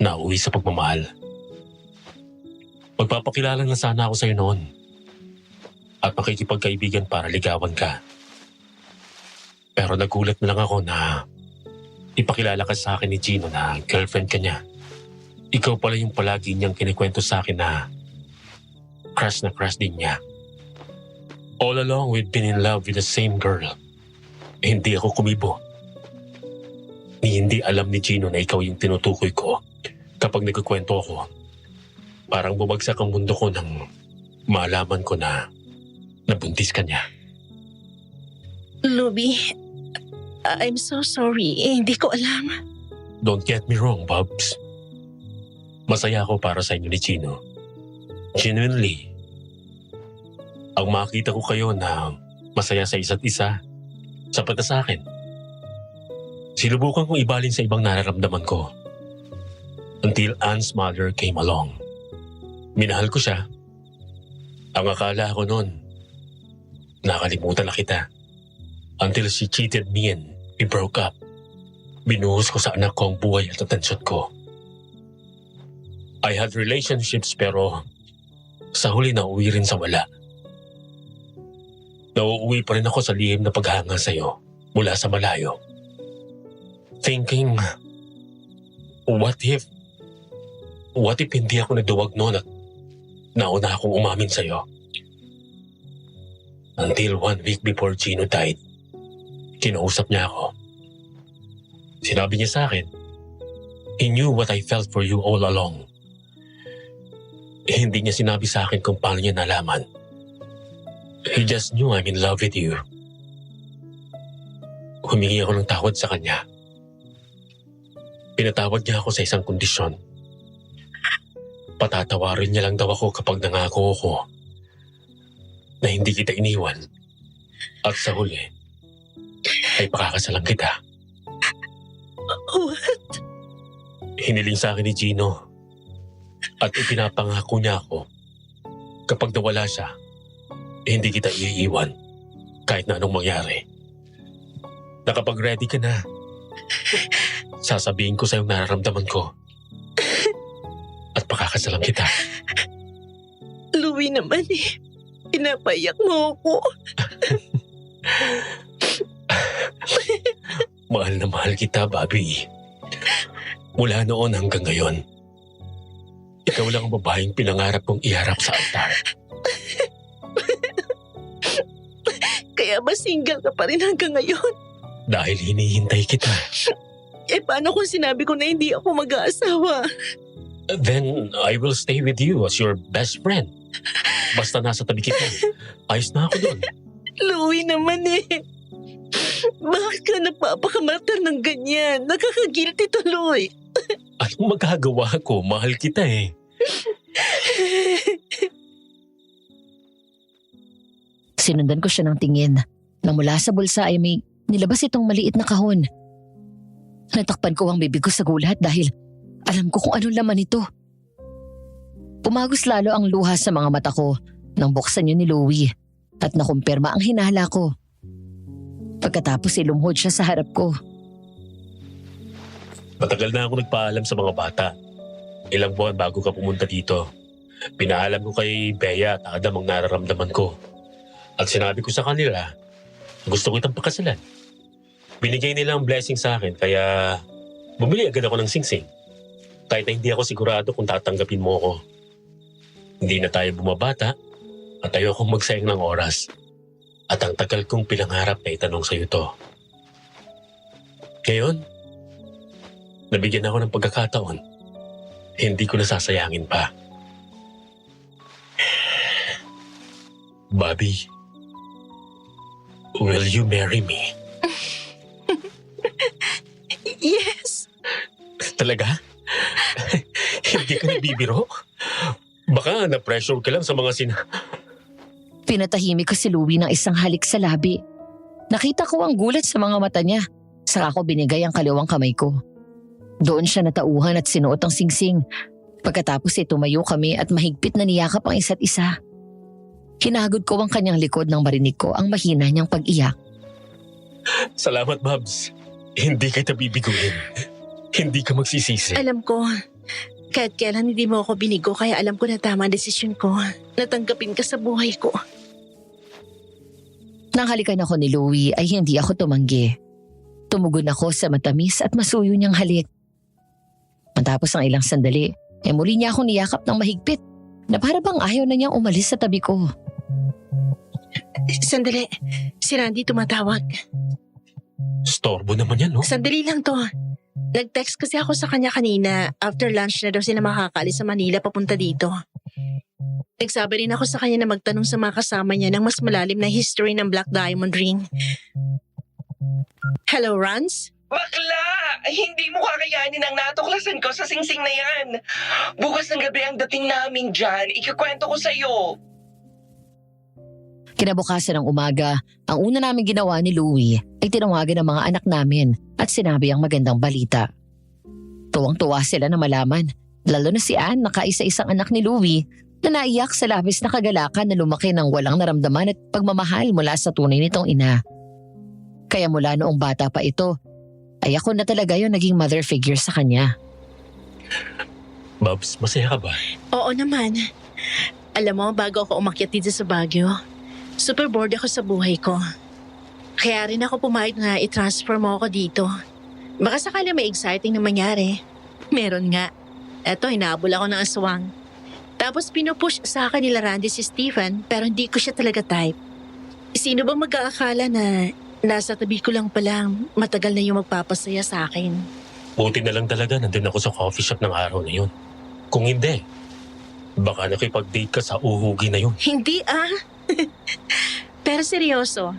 nauwi sa pagmamahal. Magpapakilala na sana ako sa'yo noon at makikipagkaibigan para ligawan ka. Pero nagulat na lang ako na ipakilala ka sa akin ni Gino na girlfriend ka niya. Ikaw pala yung palagi niyang kinikwento sa akin na crush din niya. All along, we've been in love with the same girl. Hindi ako kumibo. Hindi alam ni Gino na ikaw yung tinutukoy ko kapag nagkukwento ako. Parang bumagsak ang mundo ko nang malaman ko na nabuntis ka niya. Louie, I'm so sorry. Hindi ko alam. Don't get me wrong, Bubs. Masaya ako para sa inyo ni Gino. Genuinely. Ang makita ko kayo na masaya sa isa't isa, sapat na sa akin. Sinubukan kong ibalin sa ibang nararamdaman ko. Until Anne's mother came along. Minahal ko siya. Ang akala ko noon, nakalimutan na kita. Until she cheated me and we broke up. Binuhos ko sa anak ko ang buhay at atensyon ko. I had relationships pero sa huli nauwi rin sa wala. Nauuwi pa rin ako sa lihim na paghanga sa'yo mula sa malayo. Thinking, what if hindi ako nagduwag noon at nauna akong umamin sa'yo? Until 1 week before Gino died, kinausap niya ako. Sinabi niya sa akin, he knew what I felt for you all along. Hindi niya sinabi sa akin kung paano niya nalaman. He just knew I'm in love with you. Humingi ako ng tawad sa kanya. Pinatawad niya ako sa isang kondisyon. Patatawarin niya lang daw ako kapag nangako ako na hindi kita iniwan. At sa huli, ay pakakasalan kita. What? Hiniling sa akin ni Gino at ipinapangako niya ako kapag nawala siya, hindi kita iiwan kahit na anong mangyari. Nakapag-ready ka na. Sasabihin ko sa iyong nararamdaman ko at pakakasalan kita. Louie naman eh. Pinapayak mo ako. Mahal na mahal kita, Bobby. Mula noon hanggang ngayon, ikaw lang ang babaeng pinangarap kong iharap sa altar. Kaya ba single ka pa rin hanggang ngayon? Dahil hinihintay kita. Eh paano kung sinabi ko na hindi ako mag-aasawa? Then I will stay with you as your best friend. Basta nasa tabi kita, ayos na ako doon. Louie naman eh. Bakit ka napapakamatar ng ganyan? Nakakagilty tuloy. Anong magagawa ko? Mahal kita eh. Sinundan ko siya ng tingin na mula sa bulsa ay may nilabas itong maliit na kahon. Natakpan ko ang bibig ko sa gulat dahil alam ko kung anong laman ito. Pumagos lalo ang luha sa mga mata ko nang buksan yun ni Louie at nakumpirma ang hinala ko. Pagkatapos ilumhod siya sa harap ko. Matagal na ako nagpaalam sa mga bata. Ilang buwan bago ka pumunta dito. Pinaalam ko kay Bea at Adam ang nararamdaman ko. At sinabi ko sa kanila, gusto ko itang pakasalan. Binigay nila ang blessing sa akin kaya bumili agad ako ng singsing. Kahit na hindi ako sigurado kung tatanggapin mo ako. Hindi na tayo bumabata at ayokong magsayang ng oras. At ang tagal kong pinangarap na itanong sa'yo to. Ngayon, nabigyan ako ng pagkakataon. Hindi ko nasasayangin pa. Bobby, will you marry me? Yes. Talaga? Hindi ka nabibiro? Baka Baka na-pressure ka lang sa mga Pinatahimik ko si Louie ng isang halik sa labi. Nakita ko ang gulat sa mga mata niya. Saka ko binigay ang kaliwang kamay ko. Doon siya natauhan at sinuot ang singsing. Pagkatapos ay tumayo kami at mahigpit na niyakap ang isa't isa. Hinagod ko ang kanyang likod nang marinig ko ang mahina niyang pag-iyak. Salamat, Babs. Hindi kita bibiguin. Hindi ka magsisisi. Alam ko, kahit kailan hindi mo ako binigo kaya alam ko na tama ang desisyon ko. Natanggapin ka sa buhay ko. Nang halikan ako ni Louie ay hindi ako tumanggi. Tumugon ako sa matamis at masuyo niyang halik. Matapos ang ilang sandali, muli niya akong niyakap ng mahigpit na para bang ayaw na niyang umalis sa tabi ko. Sandali, si Randy tumatawag. Storbo naman yan, no? Sandali lang to. Nag-text kasi ako sa kanya kanina. After lunch na daw sila makakaalis sa Manila papunta dito. Nagsabi rin ako sa kanya na magtanong sa mga kasama niya ng mas malalim na history ng Black Diamond Ring. Hello, Rans? Bakla! Hindi mo kakayanin ang natuklasan ko sa singsing na yan. Bukas ng gabi ang dating namin dyan. Ikukwento ko sa'yo. Kinabukasan ng umaga, ang una namin ginawa ni Louie ay tinawagan ang mga anak namin at sinabi ang magandang balita. Tuwang-tuwa sila na malaman, lalo na si Anne na kaisa-isang anak ni Louie na naiyak sa labis na kagalakan na lumaki ng walang naramdaman at pagmamahal mula sa tunay nitong ina. Kaya mula noong bata pa ito, ay ako na talaga yung naging mother figure sa kanya. Babs, masaya ka ba? Oo naman. Alam mo, bago ako umakyat dito sa Baguio, super bored ako sa buhay ko. Kaya rin ako pumayag na i-transfer mo ako dito. Baka sakala may exciting na mangyari. Meron nga. Eto, hinabol ako ng aswang. Tapos pinupush sa akin nila Randy si Stephen pero hindi ko siya talaga type. Sino bang mag-aakala na nasa tabi ko lang palang matagal na yung magpapasaya sa akin? Buti na lang talaga nandun ako sa coffee shop ng araw na yun. Kung hindi, baka nakipag-date ka sa uhugi na yun. Hindi Pero seryoso,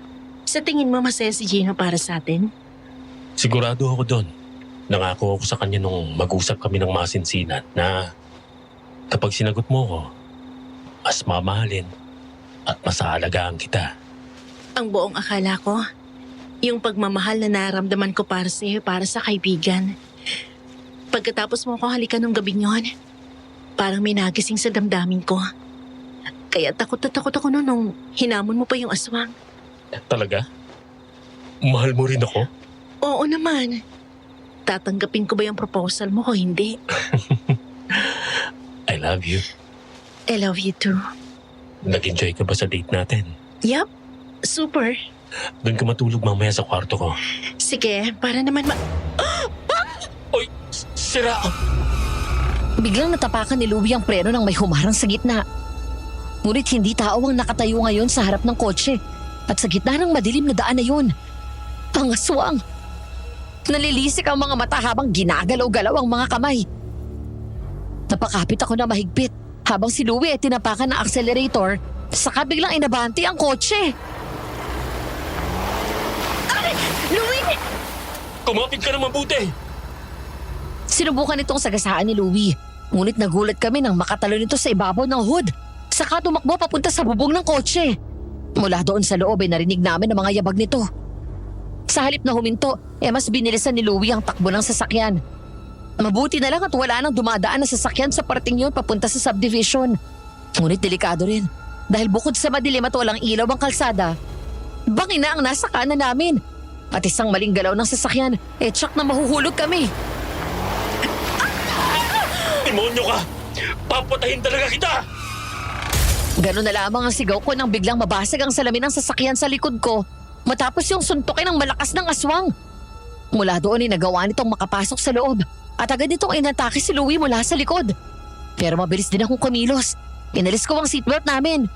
sa tingin mo masaya si Gino para sa atin? Sigurado ako doon. Nangako ako sa kanya nung mag-usap kami ng masinsinan na kapag sinagot mo ko, mas mamahalin at mas aalagaan kita. Ang buong akala ko, yung pagmamahal na naramdaman ko para sa iyo, para sa kaibigan. Pagkatapos mo ko halikan nung gabing yon, parang may nagising sa damdamin ko. Kaya takot na takot ako noon nung hinamon mo pa yung aswang. Talaga? Mahal mo rin ako? Oo naman. Tatanggapin ko ba yung proposal mo o hindi? I love you. I love you too. Nag-enjoy ka ba sa date natin? Yup, super. Doon ka matulog mamaya sa kwarto ko. Sige, para naman Oy, sira! Biglang natapakan ni Louie ang preno nang may humarang sa gitna. Ngunit hindi tao ang nakatayo ngayon sa harap ng kotse at sa gitna ng madilim na daan na yun. Ang aswang. Nalilisik ang mga mata habang ginagalaw-galaw ang mga kamay. Napakapit ako na mahigpit habang si Louie ay tinapakan ng accelerator saka biglang inabante ang kotse. Louie! Kumapit ka na mabuti! Sinubukan itong sagasaan ni Louie. Ngunit nagulat kami nang makatalo nito sa ibabaw ng hood. Saka tumakbo papunta sa bubong ng kotse. Mula doon sa loob ay narinig namin ang mga yabag nito. Sa halip na huminto, mas binilisan ni Louie ang takbo ng sasakyan. Mabuti na lang at wala nang dumadaan na sasakyan sa parting yun papunta sa subdivision. Ngunit delikado rin dahil bukod sa madilim at walang ilaw ang kalsada, bangina ang nasa kanan namin. At isang maling galaw ng sasakyan, tsak na mahuhulog kami. Demonyo ka! Papatayin talaga kita! Ganun na lamang ang sigaw ko nang biglang mabasag ang salamin ng sasakyan sa likod ko matapos yung suntukin ng malakas ng aswang. Mula doon ay nagawa nitong makapasok sa loob at agad nitong inatake si Louie mula sa likod. Pero mabilis din akong kumilos. Inalis ko ang seatbelt namin.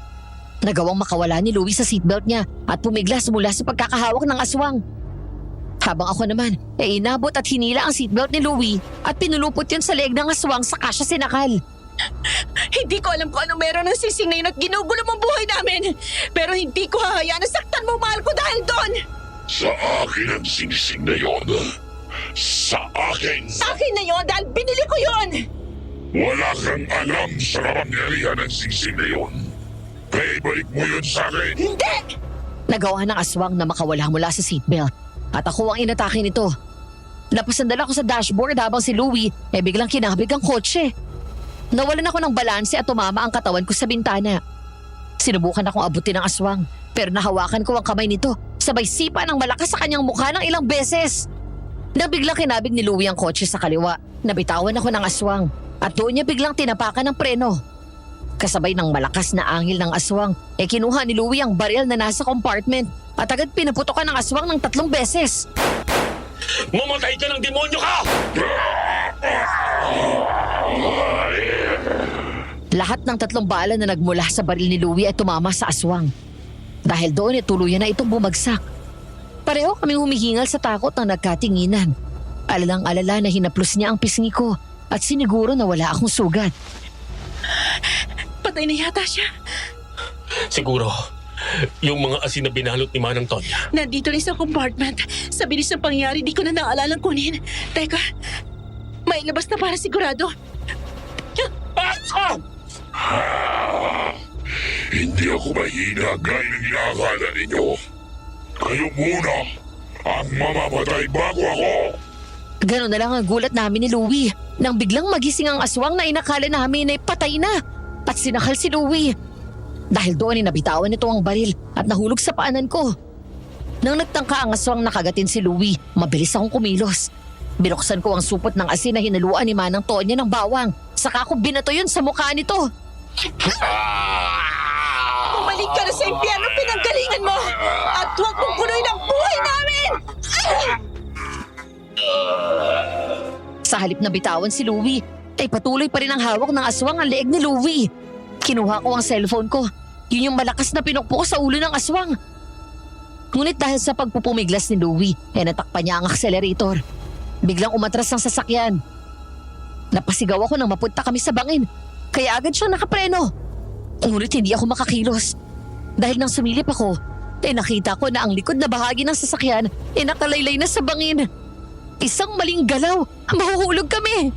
Nagawang makawala ni Louie sa seatbelt niya at pumiglas mula sa pagkakahawak ng aswang. Habang ako naman inabot at hinila ang seatbelt ni Louie at pinulupot yun sa leeg ng aswang saka siya sinakal. Hindi ko alam kung ano meron ng sising na yun at ginugulo mong buhay namin. Pero hindi ko hahayaan na saktan mo mahal ko dahil doon. Sa akin ang singsing na yon. Sa akin! Akin na yun dahil binili ko yun. Wala kang alam sa kapangyarihan ng singsing na yun. Kaya ibalik mo yun sa akin. Nagawa ng aswang na makawala mula sa seatbelt at ako ang inatake nito. Napasandal ako sa dashboard habang si Louie biglang kinabig ang kotse. Nawalan ako ng balanse at tumama ang katawan ko sa bintana. Sinubukan akong abutin ng aswang pero nahawakan ko ang kamay nito sabay sipa ng malakas sa kanyang mukha ng ilang beses. Nabiglang kinabig ni Louie ang kotse sa kaliwa. Nabitawan ako ng aswang at doon niya biglang tinapakan ng preno. Kasabay ng malakas na angil ng aswang, kinuha ni Louie ang baril na nasa compartment at agad pinaputokan ng aswang ng 3 beses. Mamatay ka ng demonyo ka! Lahat ng 3 bala na nagmula sa baril ni Louie ay tumama sa aswang. Dahil doon tuluyan na itong bumagsak. Pareho kaming humihingal sa takot ng nagkatinginan. Alalang-alala na hinaplos niya ang pisngi ko at siniguro na wala akong sugat. Patay na yata siya. Siguro, yung mga asin na binalot ni Manang Tonya. Nandito rin sa compartment. Sa bilis ng pangyari, di ko na naalalang kunin. Teka, may labas na para sigurado. Hindi ako mahina gaya ng inaakala ninyo. Kayo muna ang mamamatay bago ako. Ganon na lang ang gulat namin ni Louie nang biglang magising ang aswang na inakala namin ay patay na at sinakal si Louie. Dahil doon nabitawan nito ang baril at nahulog sa paanan ko. Nang nagtangka ang aswang na kagatin si Louie, mabilis akong kumilos. Binuksan ko ang supot ng asin na hinaluan ni Manang Tonya ng bawang. Saka ko binato yun sa mukha nito. Bumalik ka na sa impyerno, pinanggalingan mo! At huwag mong punoy ng buhay namin! Sa halip na bitawan si Louie, patuloy pa rin ang hawak ng aswang ang leeg ni Louie. Kinuha ko ang cellphone ko. Yun yung malakas na pinukpo ko sa ulo ng aswang. Ngunit dahil sa pagpupumiglas ni Louie, natakpan niya ang accelerator. Biglang umatras ang sasakyan. Napasigaw ako nang mapunta kami sa bangin. Kaya agad siyang nakapreno. Ngunit hindi ako makakilos. Dahil nang sumilip ako, nakita ko na ang likod na bahagi ng sasakyan nakalaylay na sa bangin. Isang maling galaw, mahuhulog kami.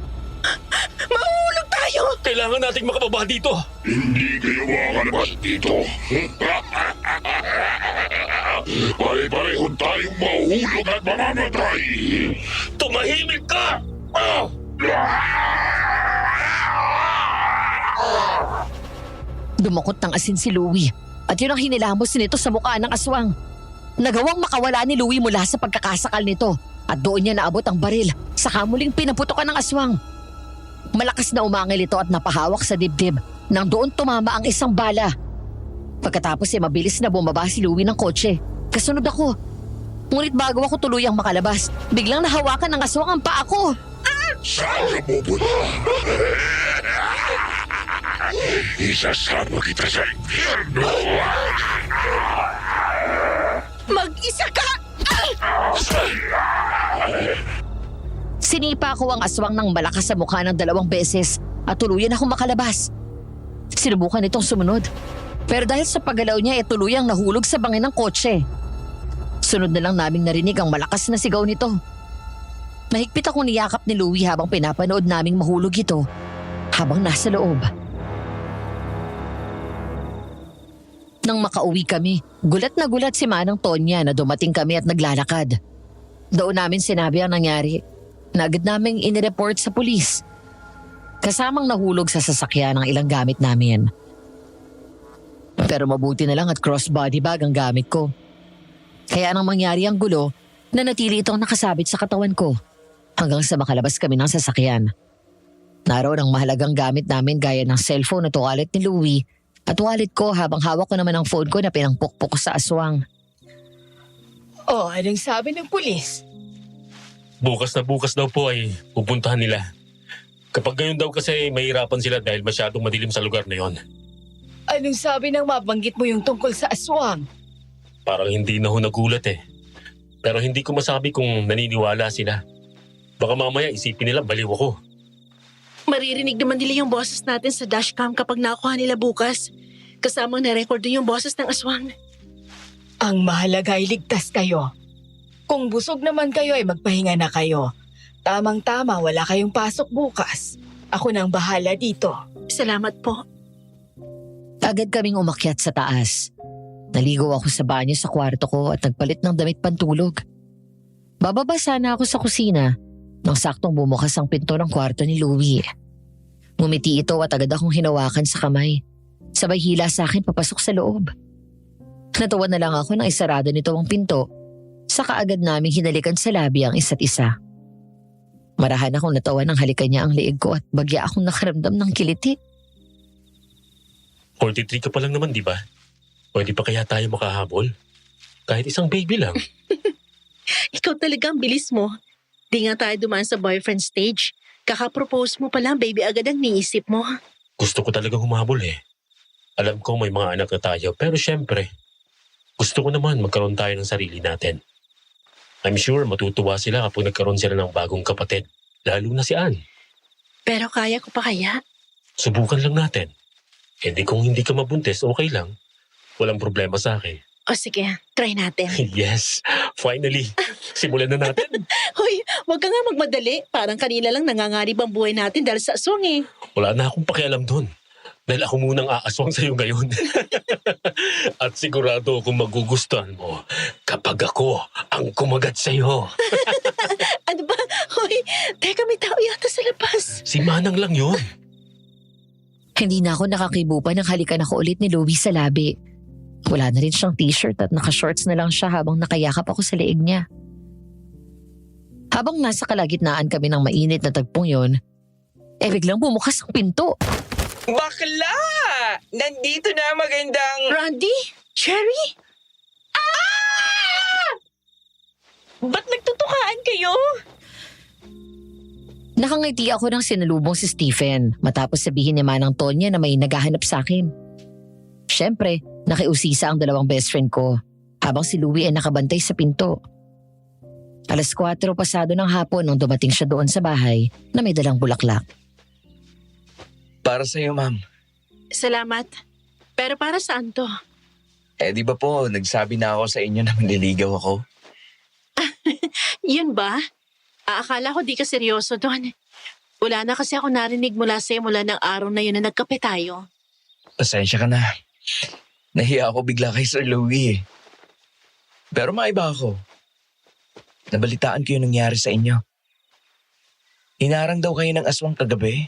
Mahuhulog tayo! Kailangan nating makababa dito. Hindi kayo makakalabas dito. Pare-pareho tayong mahuhulog at mamamatay. Tumahimik ka! Dumakot ng asin si Louie at yun ang hinilamos nito sa mukha ng aswang. Nagawang makawala ni Louie mula sa pagkakasakal nito at doon niya naabot ang baril saka muling pinaputokan ng aswang. Malakas na umangil ito at napahawak sa dibdib nang doon tumama ang isang bala. Pagkatapos mabilis na bumaba si Louie ng kotse. Kasunod ako. Ngunit bago ako tuluyang makalabas, biglang nahawakan ng aswang ang paa ko. Saan ka pupunta? Isasama kita sa impyerno. Mag-isa ka! Sinipa ko ang aswang ng malakas sa mukha ng 2 beses at tuluyan akong makalabas. Sinubukan itong sumunod. Pero dahil sa paggalaw niya tuluyang nahulog sa bangin ng kotse. Sunod na lang naming narinig ang malakas na sigaw nito. Mahigpit akong niyakap ni Louie habang pinapanood naming mahulog ito habang nasa loob. Nang makauwi kami, gulat na gulat si Manang Tonya na dumating kami at naglalakad. Doon namin sinabi ang nangyari na agad naming inireport sa pulis. Kasamang nahulog sa sasakyan ang ilang gamit namin. Pero mabuti na lang at crossbody bag ang gamit ko. Kaya nang mangyari ang gulo, nanatili itong nakasabit sa katawan ko hanggang sa makalabas kami ng sasakyan. Naroon ang mahalagang gamit namin gaya ng cellphone at wallet ni Louie at wallet ko habang hawak ko naman ang phone ko na pinangpukpok ko sa aswang. Oh, anong sabi ng pulis? Bukas na bukas daw po ay pupuntahan nila. Kapag ganyan daw kasi mahirapan sila dahil masyadong madilim sa lugar na yon. Anong sabi ng mabanggit mo yung tungkol sa aswang? Parang hindi na ho nagulat Pero hindi ko masabi kung naniniwala sila. Baka mamaya isipin nila baliw ako. Maririnig naman nila yung boses natin sa dashcam kapag nakuha nila bukas. Kasamang na-record yung boses ng aswang. Ang mahalaga ay ligtas kayo. Kung busog naman kayo ay magpahinga na kayo. Tamang-tama, wala kayong pasok bukas. Ako nang bahala dito. Salamat po. Agad kaming umakyat sa taas. Naligo ako sa banyo sa kwarto ko at nagpalit ng damit pantulog. Bababa sana ako sa kusina nang saktong bumukas ang pinto ng kwarto ni Louie. Ngumiti ito at agad akong hinawakan sa kamay. Sabay hila sa akin papasok sa loob. Natawa na lang ako nang isarado nito ang pinto. Saka agad naming hinalikan sa labi ang isa't isa. Marahan akong natawa nang halikan niya ang liig ko at bagya akong nakaramdam ng kiliti. 43 ka pa lang naman, di ba? Pwede pa kaya tayo makahabol? Kahit isang baby lang. Ikaw talaga ang bilis mo. Di nga tayo dumaan sa boyfriend stage. Kaka-propose mo pa lang, baby, agad ang niisip mo. Gusto ko talaga humabol eh. Alam ko may mga anak na tayo, pero syempre, gusto ko naman magkaroon tayo ng sarili natin. I'm sure matutuwa sila kapag nagkaroon sila ng bagong kapatid, lalo na si Ann. Pero kaya ko pa kaya? Subukan lang natin. Hindi kung hindi ka mabuntis, okay lang. Walang problema sa akin. O sige, try natin. Yes, finally. Simulan na natin. Hoy, wag ka nga magmadali. Parang kanina lang nangangarib ang buhay natin dahil sa aswang eh. Wala na akong pakialam doon. Dahil ako munang aaswang sa'yo ngayon. At sigurado akong magugustuhan mo kapag ako ang kumagat sa'yo. Ano ba? Hoy, teka, may tao yata sa labas. Si Manang lang yun. Hindi na ako nakakibo pa nang halikan ako ulit ni Louie sa labi. Wala na rin siyang t-shirt at naka-shorts na lang siya habang nakayakap ako sa leeg niya. Habang nasa kalagitnaan kami ng mainit na tagpong yon, biglang bumukas ang pinto. Bakla! Nandito na magandang... Randy? Cherry? Ba't nagtutukaan kayo? Nakangiti ako nang sinalubong si Stephen matapos sabihin ni Manang Tonya na may naghahanap sa akin. Siyempre, nakiusisa ang dalawang best friend ko habang si Louie ay nakabantay sa pinto. 4:00 pasado ng hapon nung dumating siya doon sa bahay na may dalang bulaklak. Para sa'yo, ma'am. Salamat. Pero para saan to? Di ba po, nagsabi na ako sa inyo na manliligaw ako? Yun ba? Akala ko di ka seryoso doon. Wala na kasi ako narinig mula sa'yo mula ng araw na yun na nagkape tayo. Pasensya ka na. Nahiya ako bigla kay Sir Louie eh. Pero maiba ako. Nabalitaan ko yung nangyari sa inyo. Hinarang daw kayo ng aswang kagabi.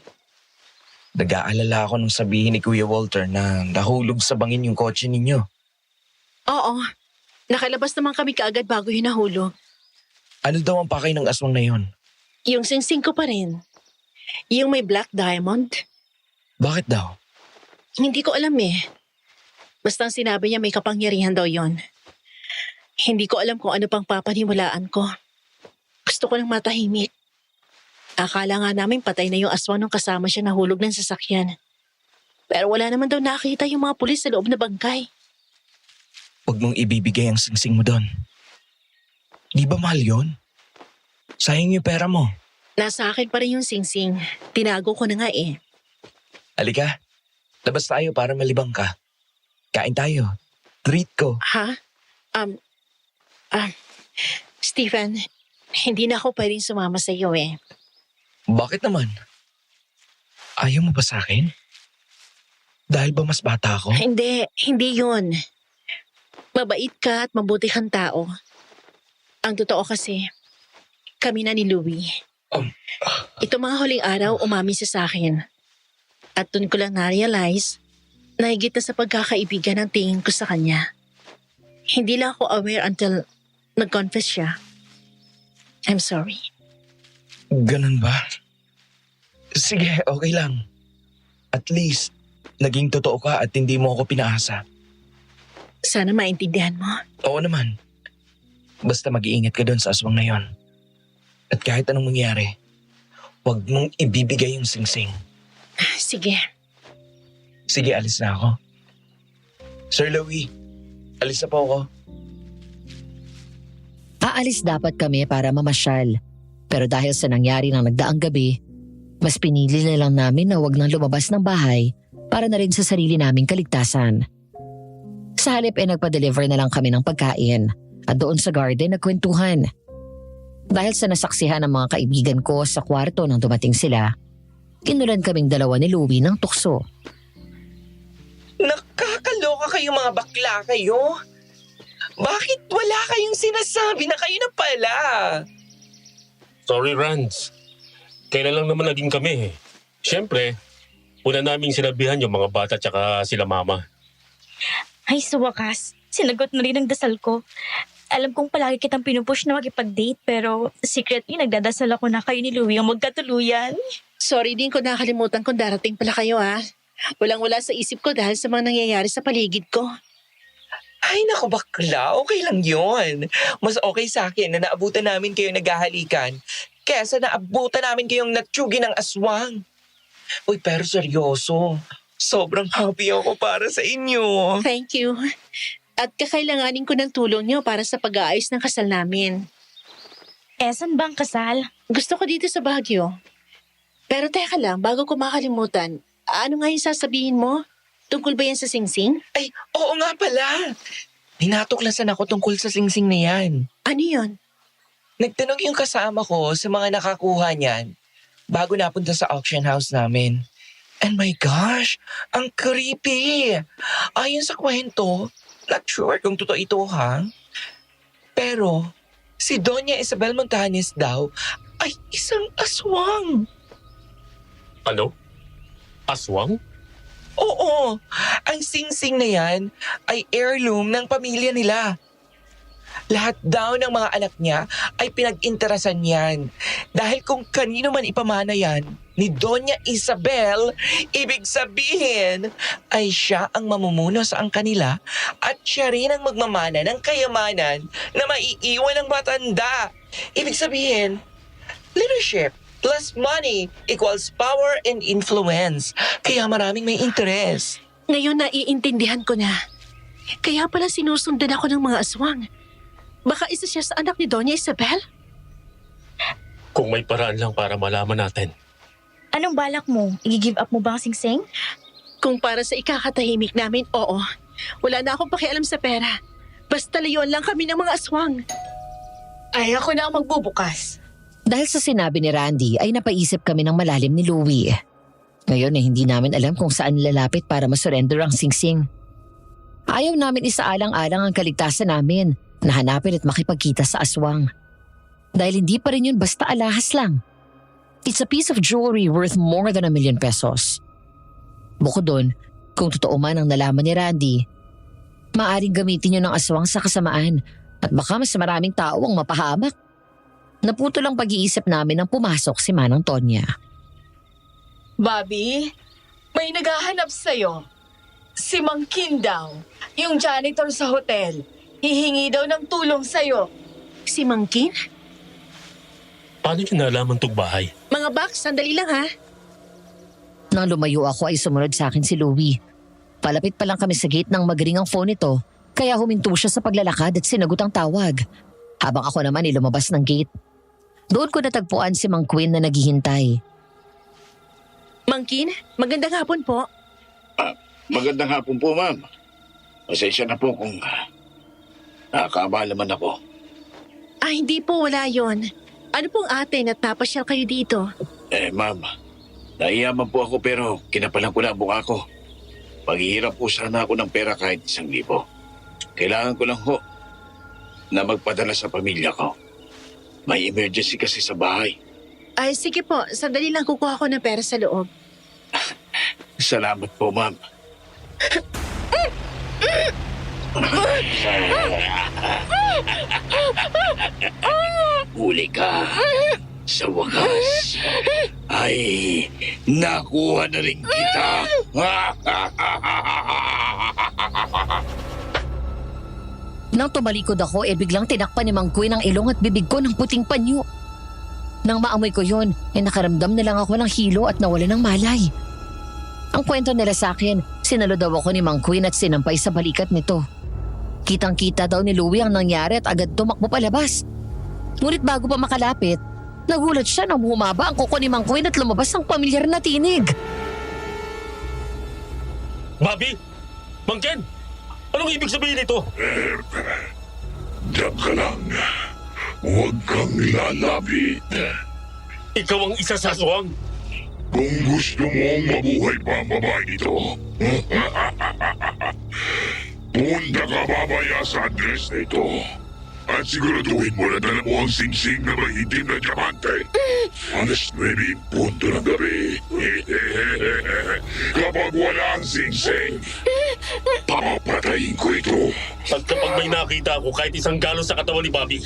Nag-aalala ako nung sabihin ni Kuya Walter na nahulog sa bangin yung kotse ninyo. Oo. Nakalabas naman kami kaagad bago yun nahulog. Ano daw ang pakay ng aswang na yon? Yung singsing ko pa rin. Yung may black diamond. Bakit daw? Hindi ko alam eh. Basta ang sinabi niya may kapangyarihan daw yon. Hindi ko alam kung ano pang papaniwalaan ko. Gusto ko lang matahimik. Akala nga namin patay na yung aswang nung kasama siya nahulog ng sasakyan. Pero wala naman daw nakita yung mga pulis sa loob na bangkay. Huwag mong ibibigay ang singsing mo doon. Di ba mahal yun? Sayang yung pera mo. Nasa akin pa rin yung singsing. Tinago ko na nga eh. Halika, labas tayo para malibang ka. Kain tayo. Treat ko. Ha? Stephen, hindi na ako pwedeng sumama sa iyo eh. Bakit naman? Ayaw mo ba sa akin? Dahil ba mas bata ako? Hindi yun. Mabait ka at mabuti kang tao. Ang totoo kasi, kami na ni Louie. Ito mga huling araw, umami siya sa akin. At dun ko lang na-realize na higit na sa pagkakaibigan ang tingin ko sa kanya. Hindi lang ako aware until nag-confess siya. I'm sorry. Ganun ba? Sige, okay lang. At least, naging totoo ka at hindi mo ako pinaasa. Sana maintindihan mo. Oo naman. Basta mag-iingat ka doon sa aswang na yon. At kahit anong mangyari, huwag mong ibibigay yung singsing. Sige. Sige, alis na ako. Sir Louie, alis na po ako. Aalis dapat kami para mamasyal. Pero dahil sa nangyari ng nagdaang gabi, mas pinili na lang namin na huwag nang lumabas ng bahay para na rin sa sarili naming kaligtasan. Sa halip nagpa-deliver na lang kami ng pagkain at doon sa garden nagkwentuhan. Dahil sa nasaksihan ng mga kaibigan ko sa kwarto nang dumating sila, Kinulan kaming dalawa ni Louie ng tukso. Nakakaloka kayo mga bakla kayo. Bakit wala kayong sinasabi na kayo na pala? Sorry, Rans. Kailan lang naman naging kami. Siyempre, una naming sinabihan yung mga bata tsaka sila mama. Ay, sa wakas, sinagot na rin ang dasal ko. Alam kong palagi kitang pinupush na makipag-date pero secretly nagdadasal ako na kayo ni Louie ang magkatuluyan. Sorry din kung nakalimutan kung darating pala kayo Walang-wala sa isip ko dahil sa mga nangyayari sa paligid ko. Ay naku bakla, okay lang yon. Mas okay sa akin na naabutan namin kayo naghahalikan kesa naabutan namin kayong natsugi ng aswang. Uy, pero seryoso, sobrang happy ako para sa inyo. Thank you. At kakailanganin ko ng tulong niyo para sa pag-aayos ng kasal namin. Saan bang kasal? Gusto ko dito sa Baguio. Pero teka lang, bago ko makalimutan, ano nga yung sasabihin mo? Tungkol ba yan sa singsing? Ay, oo nga pala. Ninatuklasan ako tungkol sa singsing na yan. Ano yun? Nagtanong yung kasama ko sa mga nakakuha niyan bago napunta sa auction house namin. And my gosh, ang creepy. Ayon sa kwento, not sure kung totoo ito ha. Pero si Doña Isabel Montañez daw ay isang aswang. Ano? Aswang? Oo, ang singsing na yan ay heirloom ng pamilya nila. Lahat daw ng mga anak niya ay pinag-interasan yan. Dahil kung kanino man ipamana yan ni Doña Isabel, ibig sabihin ay siya ang mamumuno sa ang kanila at siya rin ang magmamana ng kayamanan na maiiwan ng matanda. Ibig sabihin, leadership plus money equals power and influence. Kaya maraming may interes. Ngayon naiintindihan ko na. Kaya pala sinusundan ako ng mga aswang. Baka isa siya sa anak ni Doña Isabel? Kung may paraan lang para malaman natin. Anong balak mo? I-give up mo ba ang singsing? Kung para sa ikakatahimik namin, oo. Wala na akong pakialam sa pera. Basta layuan lang kami ng mga aswang. Ay, ako na ang magbubukas. Dahil sa sinabi ni Randy ay napaisip kami ng malalim ni Louie. Ngayon ay hindi namin alam kung saan lalapit para masurrender ang singsing. Ayaw namin isaalang-alang ang kaligtasan namin na hanapin at makipagkita sa aswang. Dahil hindi pa rin yun basta alahas lang. It's a piece of jewelry worth more than 1 million pesos. Bukod doon, kung totoo man ang nalaman ni Randy, maaring gamitin yun ng aswang sa kasamaan at baka mas maraming tao ang mapahamak. Naputo lang pag-iisip namin nang pumasok si Manang Tonya. Bobby, may naghahanap sa'yo. Si Mang Kin daw, yung janitor sa hotel. Hihingi daw ng tulong sa'yo. Si Mangkin? Paano niyo nalaman tong bahay? Mga box, sandali lang ha. Nang lumayo ako ay sumunod sa akin si Louie. Palapit pa lang kami sa gate nang magaling ang phone nito, kaya huminto siya sa paglalakad at sinagot ang tawag. Habang ako naman ay lumabas ng gate. Doon ko natagpuan si Mang Quinn na naghihintay. Mangkin, magandang hapon po. Magandang hapon po, ma'am. Pasensya na po kung nakakaabala man ako. Hindi po, wala yon. Ano pong atin at napasyal kayo dito? Ma'am, naiyaman po ako pero kinapalan ko na ang buka ko. Maghihirap po sana ako ng pera kahit 1,000. Kailangan ko lang ho na magpadala sa pamilya ko. May emergency kasi sa bahay. Ay, sige po, sandali lang kukuha ko ng pera sa loob. Salamat po, ma'am. Huli ka. Sa wakas, ay nakuha na rin kita. Nang tumalikod ako, biglang tinakpan ni Mang Quinn ang ilong at bibig ko ng puting panyo. Nang maamoy ko yun, nakaramdam na lang ako ng hilo at nawala ng malay. Ang kwento nila sa akin, sinalo daw ako ni Mang Quinn at sinampay sa balikat nito. Kitang-kita daw ni Louie ang nangyari at agad tumakbo palabas. Ngunit bago pa makalapit, nagulat siya nang humaba ang kuko ni Mang Quinn at lumabas ang pamilyar na tinig. Bobby! Mang Ken! Anong ibig sabihin nito? Diyan ka lang. Huwag kang lalapit. Ikaw ang isa sa aswang. Kung gusto mong mabuhay pa ang babae nito, punta ka babaya sa address na ito. At siguraduhin mo na dala mo ang singsing na may itim na diamante. Alas 9:00 ng gabi. Kapag wala ang singsing, papatayin ko ito. At kapag may nakita ako kahit isang galon sa katawan ni Bobby,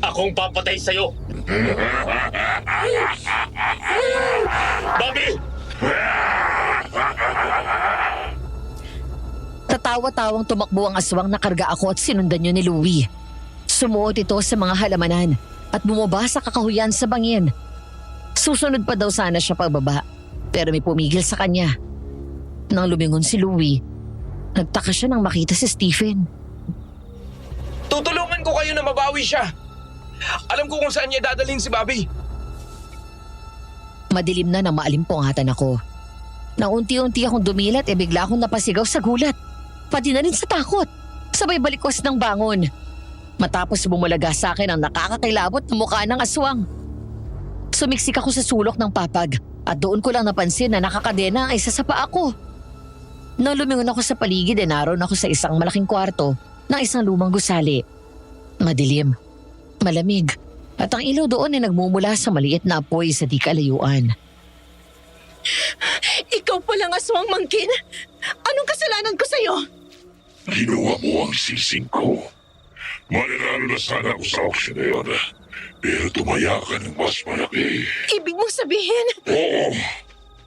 akong papatay sa'yo. Bobby! Tatawa-tawang tumakbo ang aswang na karga ako at sinundan niyo ni Louie. Sumuot ito sa mga halamanan at bumaba sa kakahuyan sa bangin. Susunod pa daw sana siya pababa, pero may pumigil sa kanya. Nang lumingon si Louie, nagtaka siya nang makita si Stephen. Tutulungan ko kayo na mabawi siya. Alam ko kung saan niya dadalhin si Bobby. Madilim na nang maalimpungatan ako. Nang unti-unti akong dumilat bigla akong napasigaw sa gulat. Pati na rin sa takot. Sabay balikos ng bangon. Matapos bumulaga sa akin ang nakakakilabot na mukha ng aswang. Sumiksik ako sa sulok ng papag at doon ko lang napansin na nakakadena ang isa sa paa ko. Nang lumingon ako sa paligid naroon ako sa isang malaking kwarto ng isang lumang gusali. Madilim, malamig, at ang ilaw doon ay nagmumula sa maliit na apoy sa di kalayuan. Ikaw palang aswang mangkin? Anong kasalanan ko sa'yo? Ginawa mo ang singsing ko. Mananalo na sana ako sa auction na yun. Pero tumaya ka ng mas malaki. Ibig mong sabihin? Oo,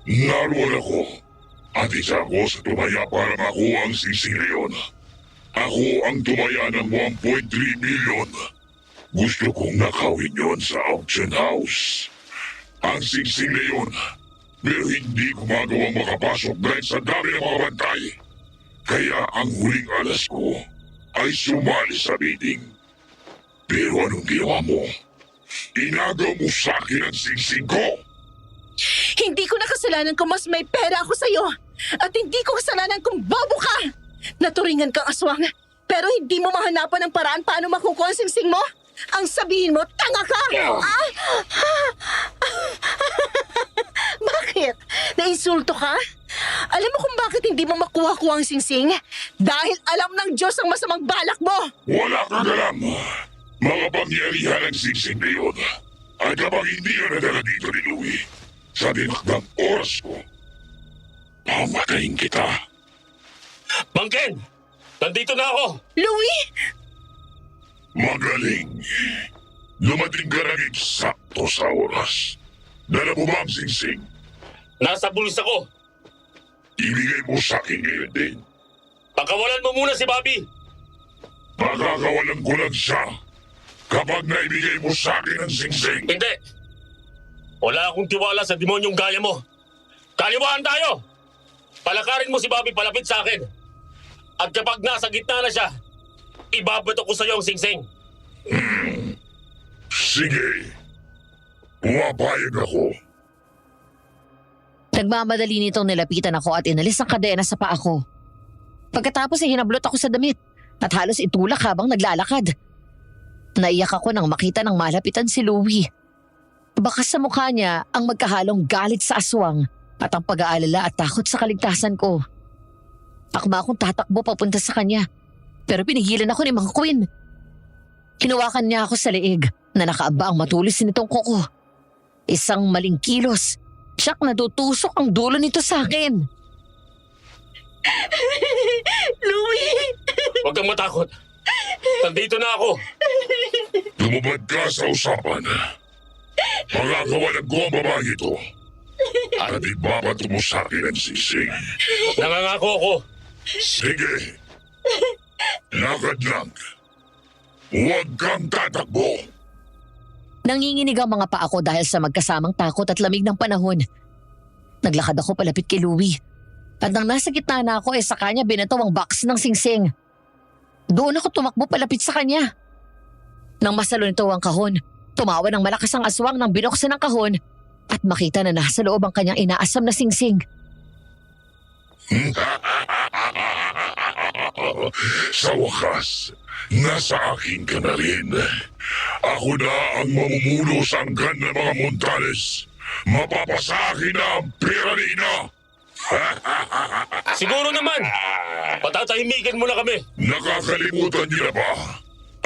naroon ako. At isa ako sa tumaya para makuha ang singsing na yun. Ako ang tumaya ng 1.3 million. Gusto kong nakawin yon sa auction house. Ang singsing na yun, pero hindi ko magawang makapasok dahil sa dami ng mga bantay. Kaya ang huling alas ko ay sumali sa bidding. Pero anong ginawa mo? Inagaw mo sa akin ang singsing ko. Hindi ko na kasalanan kung mas may pera ako sa'yo. At hindi ko kasalanan kung bobo ka. Naturingan kang aswang, pero hindi mo mahanapan ng paraan paano makukuha ang singsing mo? Ang sabihin mo, tanga ka! Bakit? Nainsulto ka? Alam mo kung bakit hindi mo makuha-kuha ang singsing? Dahil alam ng Diyos ang masamang balak mo! Wala kang alam. Mga pangyarihan ang singsing na yun. At kapag hindi ka nadala dito ni Louie, sa dinakdang oras ko, pamatayin kita. Mangkin! Nandito na ako! Louie! Magaling. Dumating ka ng eksakto sa oras. Dala mo ba ang singsing? Nasa bulsa ko! Ibigay mo sa akin ngayon din. Pakawalan mo muna si Bobby! Pagkakawalan ko lang siya kapag naibigay mo sa akin ang singsing. Hindi! Wala akong tiwala sa demonyong gaya mo. Kaliwaan tayo! Palakarin mo si Bobby palapit sa akin. At kapag nasa gitna na siya, ibabato ko sa iyo ang singsing. Sige. Pumapayag ako. Nagmamadali nitong nilapitan ako at inalis ang kadena sa paa ko. Pagkatapos ay hinablot ako sa damit at halos itulak habang naglalakad. Naiyak ako nang makita ng malapitan si Louie. Baka sa mukha niya ang magkahalong galit sa aswang at ang pag-aalala at takot sa kaligtasan ko. Akma akong tatakbo papunta sa kanya, pero pinigilan ako ni Mang Quinn. Hinawakan niya ako sa leeg na nakaaba ang matulis nitong kuko. Isang maling kilos, siyak natutusok ang dulo nito sa akin. Louie! Huwag kang matakot. Nandito na ako. Lumabad ka sa usapan. Pagkakawalan ko ang babae ito. At ibabato mo sa akin ang singsing. Nangangako ako. Sige. Lakad lang. Huwag kang tatakbo. Nanginginig ang mga paa ko dahil sa magkasamang takot at lamig ng panahon. Naglakad ako palapit kay Louie. At nang nasa gitna na ako sa kanya binato ang box ng singsing. Doon ako tumakbo palapit sa kanya. Nang masalo nito ang kahon, tumawa ng malakas ang aswang nang binuksan ang kahon at makita na nasa loob ang kanyang inaasam na singsing. Sa wakas, nasa akin ka na rin. Ako na ang mamumuno sa angkan ng mga Montales Mapapasakin na ang pera ni ina! Siguro naman! Patatahimikin mo na kami! Nakakalimutan niyo na ba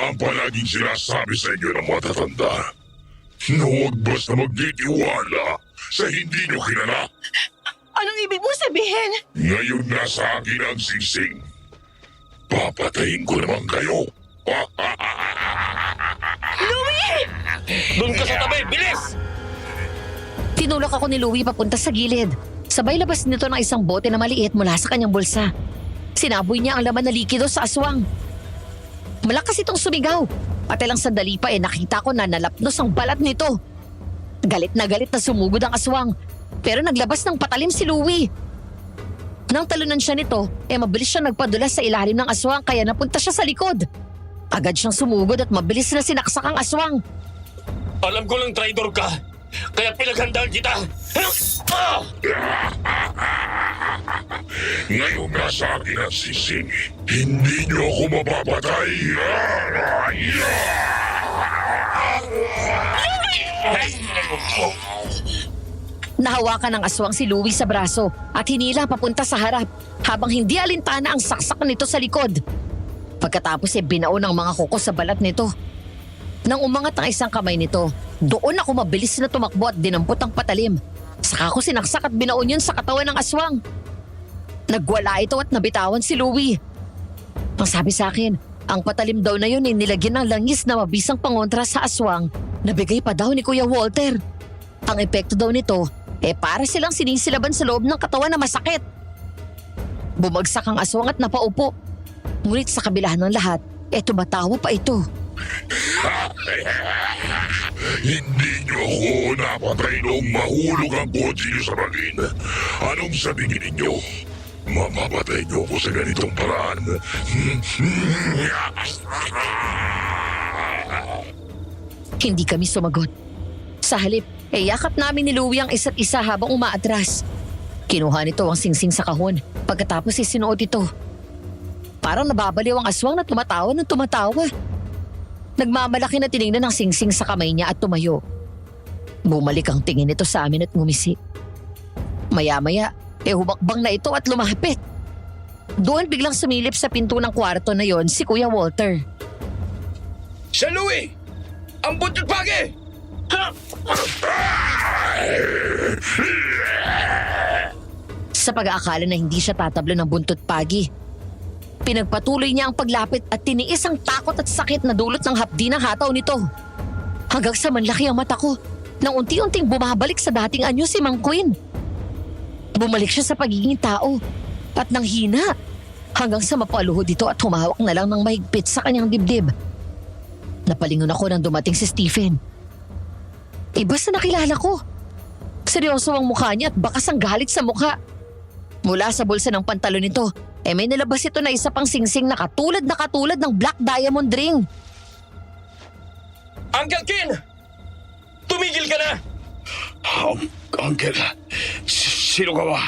ang palaging sinasabi sa inyo ng matatanda na huwag basta magtitiwala sa hindi niyo kilala? Anong ibig mong sabihin? Ngayon nasa akin ang sising. Papatayin ko naman kayo. Doon ka sa tabi! Bilis! Tinulak ako ni Louie papunta sa gilid. Sabay labas nito ng isang bote na maliit mula sa kanyang bulsa. Sinaboy niya ang laman na likido sa aswang. Malakas itong sumigaw. Pati lang sandali pa nakita ko na nalapnos ang balat nito. Galit na sumugod ang aswang. Pero naglabas ng patalim si Louie. Nang talunan siya nito, mabilis siyang nagpadulas sa ilalim ng aswang kaya napunta siya sa likod. Agad siyang sumugod at mabilis na sinaksak ang aswang. Alam ko lang traidor ka! Kaya pinaghandaan kita! Ngayon nasa akin ang sising. Hindi niyo ako mapapatay. Nahawakan ng aswang si Louie sa braso at hinila papunta sa harap habang hindi alintana ang saksak nito sa likod. Pagkatapos binao ng mga kuko sa balat nito. Nang umangat ang isang kamay nito, doon ako mabilis na tumakbo at dinampot ang patalim. Saka ko sinaksak at binaon yun sa katawan ng aswang. Nagwala ito at nabitawan si Louie. Ang sabi sa akin, ang patalim daw na yun nilagyan ng langis na mabisang pangontra sa aswang na bigay pa daw ni Kuya Walter. Ang epekto daw nito, para silang sinisilaban sa loob ng katawan na masakit. Bumagsak ang aswang at napaupo. Ngunit sa kabila ng lahat, tumatawa pa ito. Hindi niyo ako napatay noong mahulog ang kotse niyo sa bagin. Anong sa tingin ninyo? Mamapatay niyo ako sa ganitong paraan. Hindi kami sumagot. Sa halip, yakap namin ni Louie ang isa't isa habang umaatras. Kinuha nito ang singsing sa kahon pagkatapos sinuot ito. Parang nababaliw ang aswang na tumatawa ng tumatawa. Nagmamalaki na tinignan ang singsing sa kamay niya at tumayo. Bumalik ang tingin nito sa amin at ngumisi. Maya-maya, humakbang na ito at lumapit. Doon biglang sumilip sa pinto ng kwarto na yon si Kuya Walter. Siya, Louie! Ang buntot pagi! Sa pag-aakala na hindi siya tatablo ng buntot pagi, pinagpatuloy niya ang paglapit at tiniis ang takot at sakit na dulot ng hapdi ng hataw nito. Hanggang sa manlaki ang mata ko nang unti-unting bumabalik sa dating anyo si Mang Queen. Bumalik siya sa pagiging tao at nang hina hanggang sa mapaluhod ito at humawak na lang ng mahigpit sa kanyang dibdib. Napalingon ako nang dumating si Stephen. Iba sa nakilala ko. Seryoso ang mukha niya at bakas ang galit sa mukha. Mula sa bulsa ng pantalon nito, may nilabas ito na isa pang singsing na katulad ng black diamond ring. Uncle Ken! Tumigil ka na! Uncle, sino ka ba?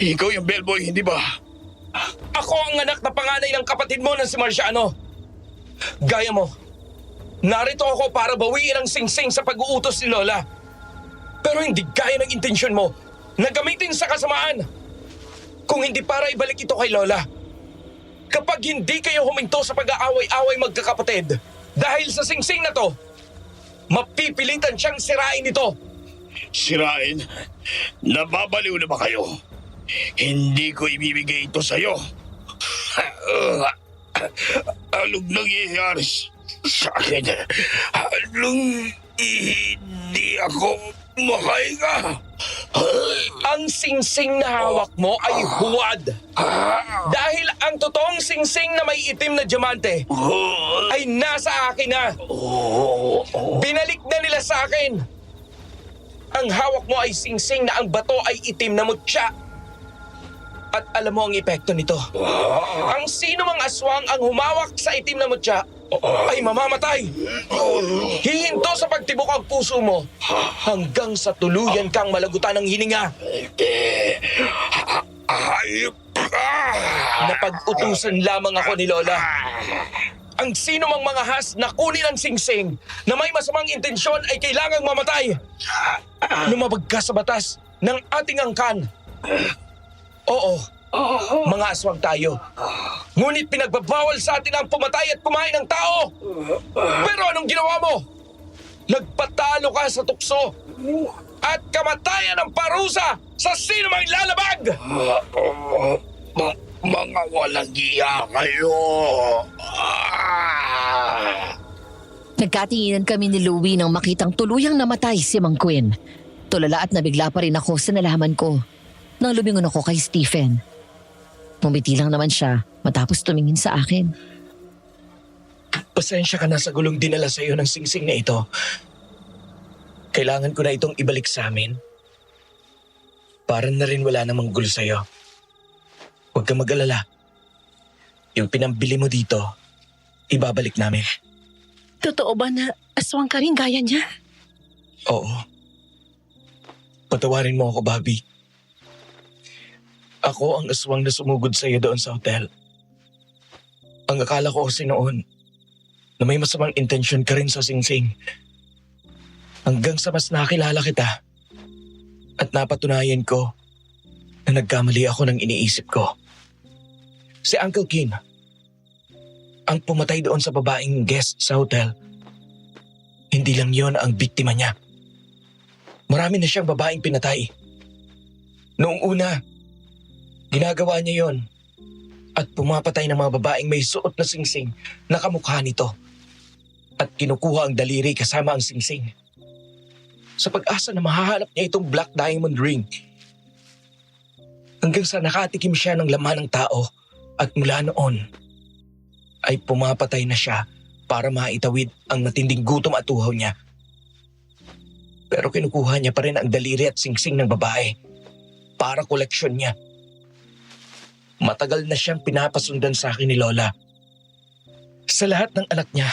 Ikaw yung bellboy, hindi ba? Ako ang anak na panganay ng kapatid mo na si Marciano. Gaya mo, narito ako para bawiin ang singsing sa pag-uutos ni Lola. Pero hindi gaya ng intensyon mo na gamitin sa kasamaan. Kung hindi para ibalik ito kay Lola. Kapag hindi kayo huminto sa pag-aaway-away magkakapatid, dahil sa singsing na to, mapipilitan siyang sirain ito. Sirain? Nababaliw na ba kayo? Hindi ko ibibigay ito sa'yo. Anong nangyayari sa akin? Anong hindi ako makahinga? Ang singsing na hawak mo ay huwad. Dahil ang totoong singsing na may itim na diamante ay nasa akin na. Binalik na nila sa akin. Ang hawak mo ay singsing na ang bato ay itim na mutya. At alam mo ang epekto nito. Ang sino mang aswang ang humawak sa itim na mutya ay mamamatay. Hihinto sa pagtibok ang puso mo hanggang sa tuluyan kang malagutan ng hininga. Hayop ka! Napag-utusan lamang ako ni Lola. Ang sino mang mga has na kunin ang singsing na may masamang intensyon ay kailangang mamatay. Lumabag ka sa batas ng ating angkan. Oo, mga aswang tayo. Ngunit pinagbabawal sa atin ang pumatay at kumain ng tao. Pero anong ginawa mo? Nagpatalo ka sa tukso at kamatayan ng parusa sa sino mang lalabag! Mga walang iya kayo. Nagkatinginan kami ni Louie nang makitang tuluyang namatay si Mang Quinn. Tulala at nabigla pa rin ako sa nalaman ko nang lumingon ako kay Stephen. Mumiti lang naman siya matapos tumingin sa akin. Pasensya ka na sa gulong dinala sa iyo ng singsing na ito. Kailangan ko na itong ibalik sa amin. Para na rin wala namang gulo sa iyo. Huwag kang mag-alala. Yung pinambili mo dito, ibabalik namin. Totoo ba na aswang ka rin gaya niya? Oo. Patawarin mo ako, Bobby. Ako ang aswang na sumugod sa iyo doon sa hotel. Ang akala ko kasi noon na may masamang intensyon ka rin sa singsing. Hanggang sa mas nakilala kita at napatunayan ko na nagkamali ako ng iniisip ko. Si Uncle Kin, ang pumatay doon sa babaeng guest sa hotel, hindi lang yon ang biktima niya. Marami na siyang babaeng pinatay. Noong una, ginagawa niya yon at pumapatay ng mga babaeng may suot na singsing na kamukha nito at kinukuha ang daliri kasama ang singsing. Sa pag-asa na mahahanap niya itong Black Diamond Ring. Hanggang sa nakatikim siya ng laman ng tao at mula noon ay pumapatay na siya para maitawid ang matinding gutom at uhaw niya. Pero kinukuha niya pa rin ang daliri at singsing ng babae para koleksyon niya. Matagal na siyang pinapasundan sa akin ni Lola. Sa lahat ng anak niya,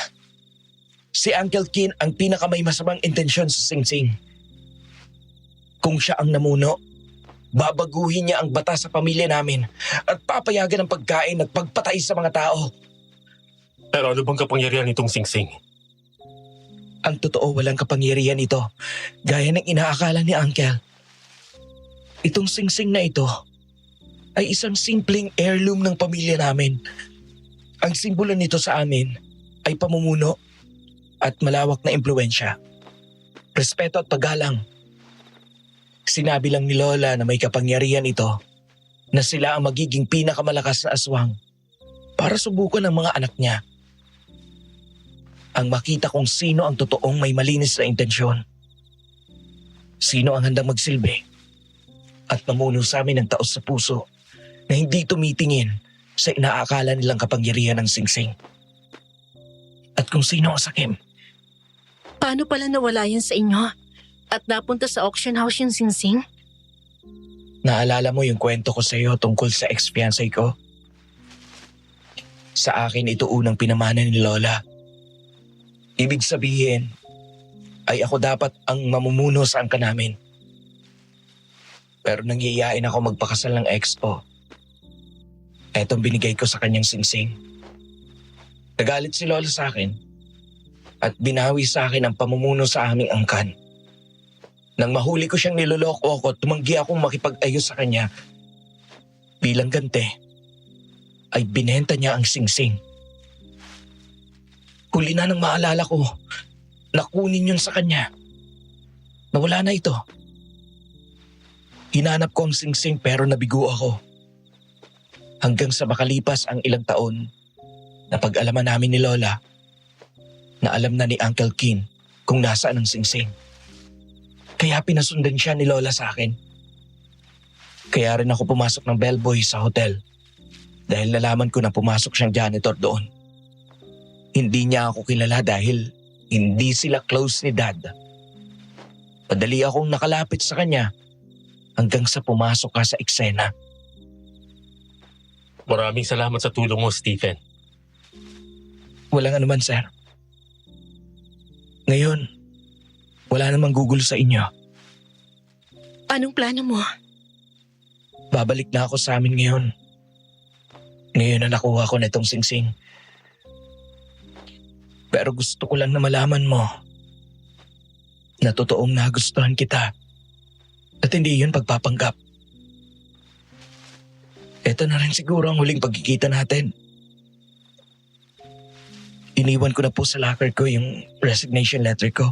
si Uncle Kin ang pinakamay masamang intensyon sa singsing. Kung siya ang namuno, babaguhin niya ang batas sa pamilya namin at papayagan ang pagkain at pagpatay sa mga tao. Pero ano bang kapangyarihan nitong singsing? Ang totoo, walang kapangyarihan ito, gaya ng inaakala ni Uncle. Itong singsing na ito ay isang simpleng heirloom ng pamilya namin. Ang simbolo nito sa amin ay pamumuno at malawak na impluwensya. Respeto at paggalang. Sinabi lang ni Lola na may kapangyarihan ito na sila ang magiging pinakamalakas na aswang para subukan ng mga anak niya. Ang makita kung sino ang totoong may malinis na intensyon. Sino ang handang magsilbi at mamuno sa amin ng taos sa puso na hindi tumitingin sa inaakala nilang kapangyarihan ng singsing. At kung sino ang sakim. Paano pala nawala yan sa inyo? At napunta sa auction house yung singsing? Naalala mo yung kwento ko sa iyo tungkol sa ex-fiancé ko? Sa akin ito unang pinamana ni Lola. Ibig sabihin ay ako dapat ang mamumuno sa angka namin. Pero nangyayain ako magpakasal ng ex ko. Etong binigay ko sa kanyang singsing. Nagalit si Lola sa akin at binawi sa akin ang pamumuno sa aming angkan. Nang mahuli ko siyang niloloko ako, tumanggi akong makipag-ayos sa kanya. Bilang gante, ay binenta niya ang singsing. Huli na nang maalala ko, nakunin yun sa kanya. Nawala na ito. Hinanap ko ang singsing pero nabigo ako. Hanggang sa makalipas ang ilang taon, napag-alaman namin ni Lola na alam na ni Uncle Kin kung nasaan ang singsing. Kaya pinasundan siya ni Lola sa akin. Kaya rin ako pumasok ng bellboy sa hotel dahil nalaman ko na pumasok siyang janitor doon. Hindi niya ako kilala dahil hindi sila close ni Dad. Padali akong nakalapit sa kanya hanggang sa pumasok ka sa eksena. Maraming salamat sa tulong mo, Stephen. Walang anuman, sir. Ngayon, wala namang gugulo sa inyo. Anong plano mo? Babalik na ako sa amin ngayon. Ngayon na nakuha ko na itong singsing. Pero gusto ko lang na malaman mo na totoong nagustuhan kita. At hindi yun pagpapanggap. Ito na rin siguro ang huling pagkikita natin. Iniwan ko na po sa locker ko yung resignation letter ko.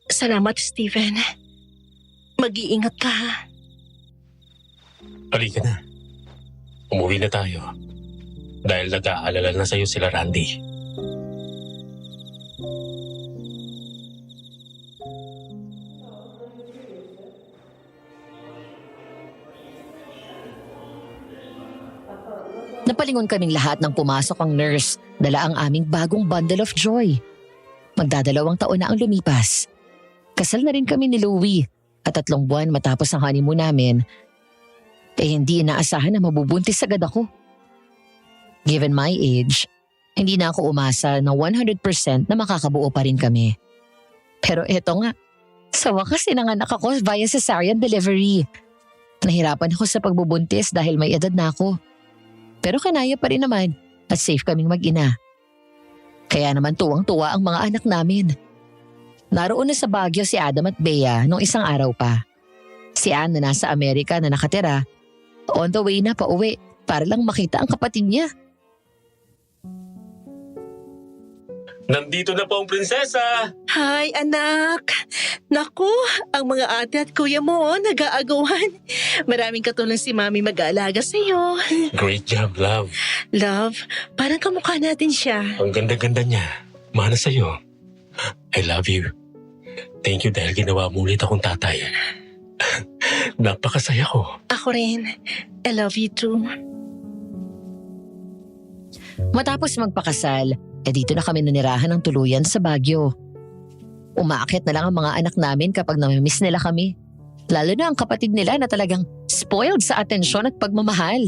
Salamat, Stephen. Mag-iingat ka, ha? Halika na. Umuwi na tayo. Dahil nag-aalala na sa'yo sila Randy. Napalingon kaming lahat nang pumasok ang nurse, dala ang aming bagong bundle of joy. Magdadalawang taon na ang lumipas. Kasal na rin kami ni Louie at 3 buwan matapos ang honeymoon namin, hindi inaasahan na mabubuntis agad ako. Given my age, hindi na ako umasa na 100% na makakabuo pa rin kami. Pero eto nga, sa wakas inanganak ako via cesarean delivery. Nahirapan ako sa pagbubuntis dahil may edad na ako. Pero kanaya pa rin naman at safe kaming mag-ina. Kaya naman tuwang-tuwa ang mga anak namin. Naroon na sa Baguio si Adam at Bea nung isang araw pa. Si Anne na nasa Amerika na nakatira, on the way na pauwi para lang makita ang kapatid niya. Nandito na po ang prinsesa! Hi, anak. Naku, ang mga ate at kuya mo, nag-aagawan. Maraming katulong si Mami mag-aalaga sa'yo. Great job, love. Love, parang kamukha natin siya. Ang ganda-ganda niya. Mana sa'yo. I love you. Thank you dahil ginawa mo ulit akong tatay. Napakasaya ko. Ako rin. I love you too. Matapos magpakasal, dito na kami nanirahan ng tuluyan sa Baguio. Umaakit na lang ang mga anak namin kapag namimiss nila kami. Lalo na ang kapatid nila na talagang spoiled sa atensyon at pagmamahal.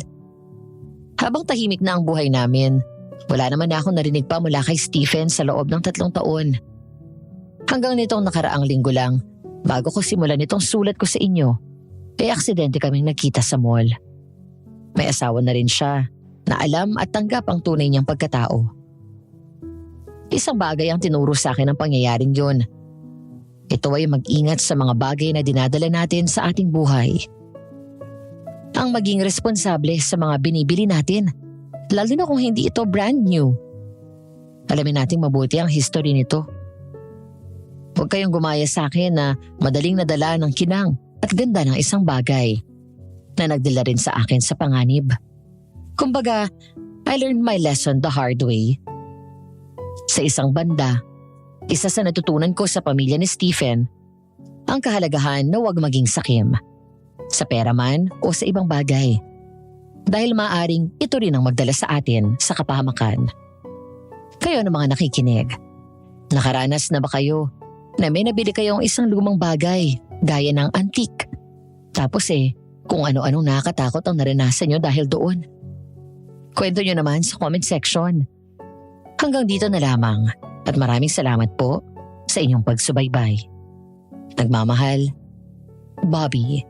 Habang tahimik na ang buhay namin, wala naman na akong narinig pa mula kay Stephen sa loob ng 3 taon. Hanggang nitong nakaraang linggo lang, bago ko simulan itong sulat ko sa inyo, aksidente kaming nagkita sa mall. May asawa na rin siya na alam at tanggap ang tunay niyang pagkatao. Isang bagay ang tinuro sa akin ng pangyayaring yun. Ito ay mag-ingat sa mga bagay na dinadala natin sa ating buhay. Ang maging responsable sa mga binibili natin, lalo na kung hindi ito brand new. Alamin nating mabuti ang history nito. Huwag kayong gumaya sa akin na madaling nadala ng kinang at ganda ng isang bagay na nagdala rin sa akin sa panganib. Kumbaga, I learned my lesson the hard way. Sa isang banda, isa sa natutunan ko sa pamilya ni Stephen, ang kahalagahan na huwag maging sakim. Sa pera man o sa ibang bagay. Dahil maaring ito rin ang magdala sa atin sa kapahamakan. Kayo na mga nakikinig, nakaranas na ba kayo na may nabili kayong isang lumang bagay gaya ng antique? Tapos kung ano-anong nakakatakot ang naranasan nyo dahil doon. Kwento nyo naman sa comment section. Hanggang dito na lamang at maraming salamat po sa inyong pagsubaybay. Nagmamahal, Bobby.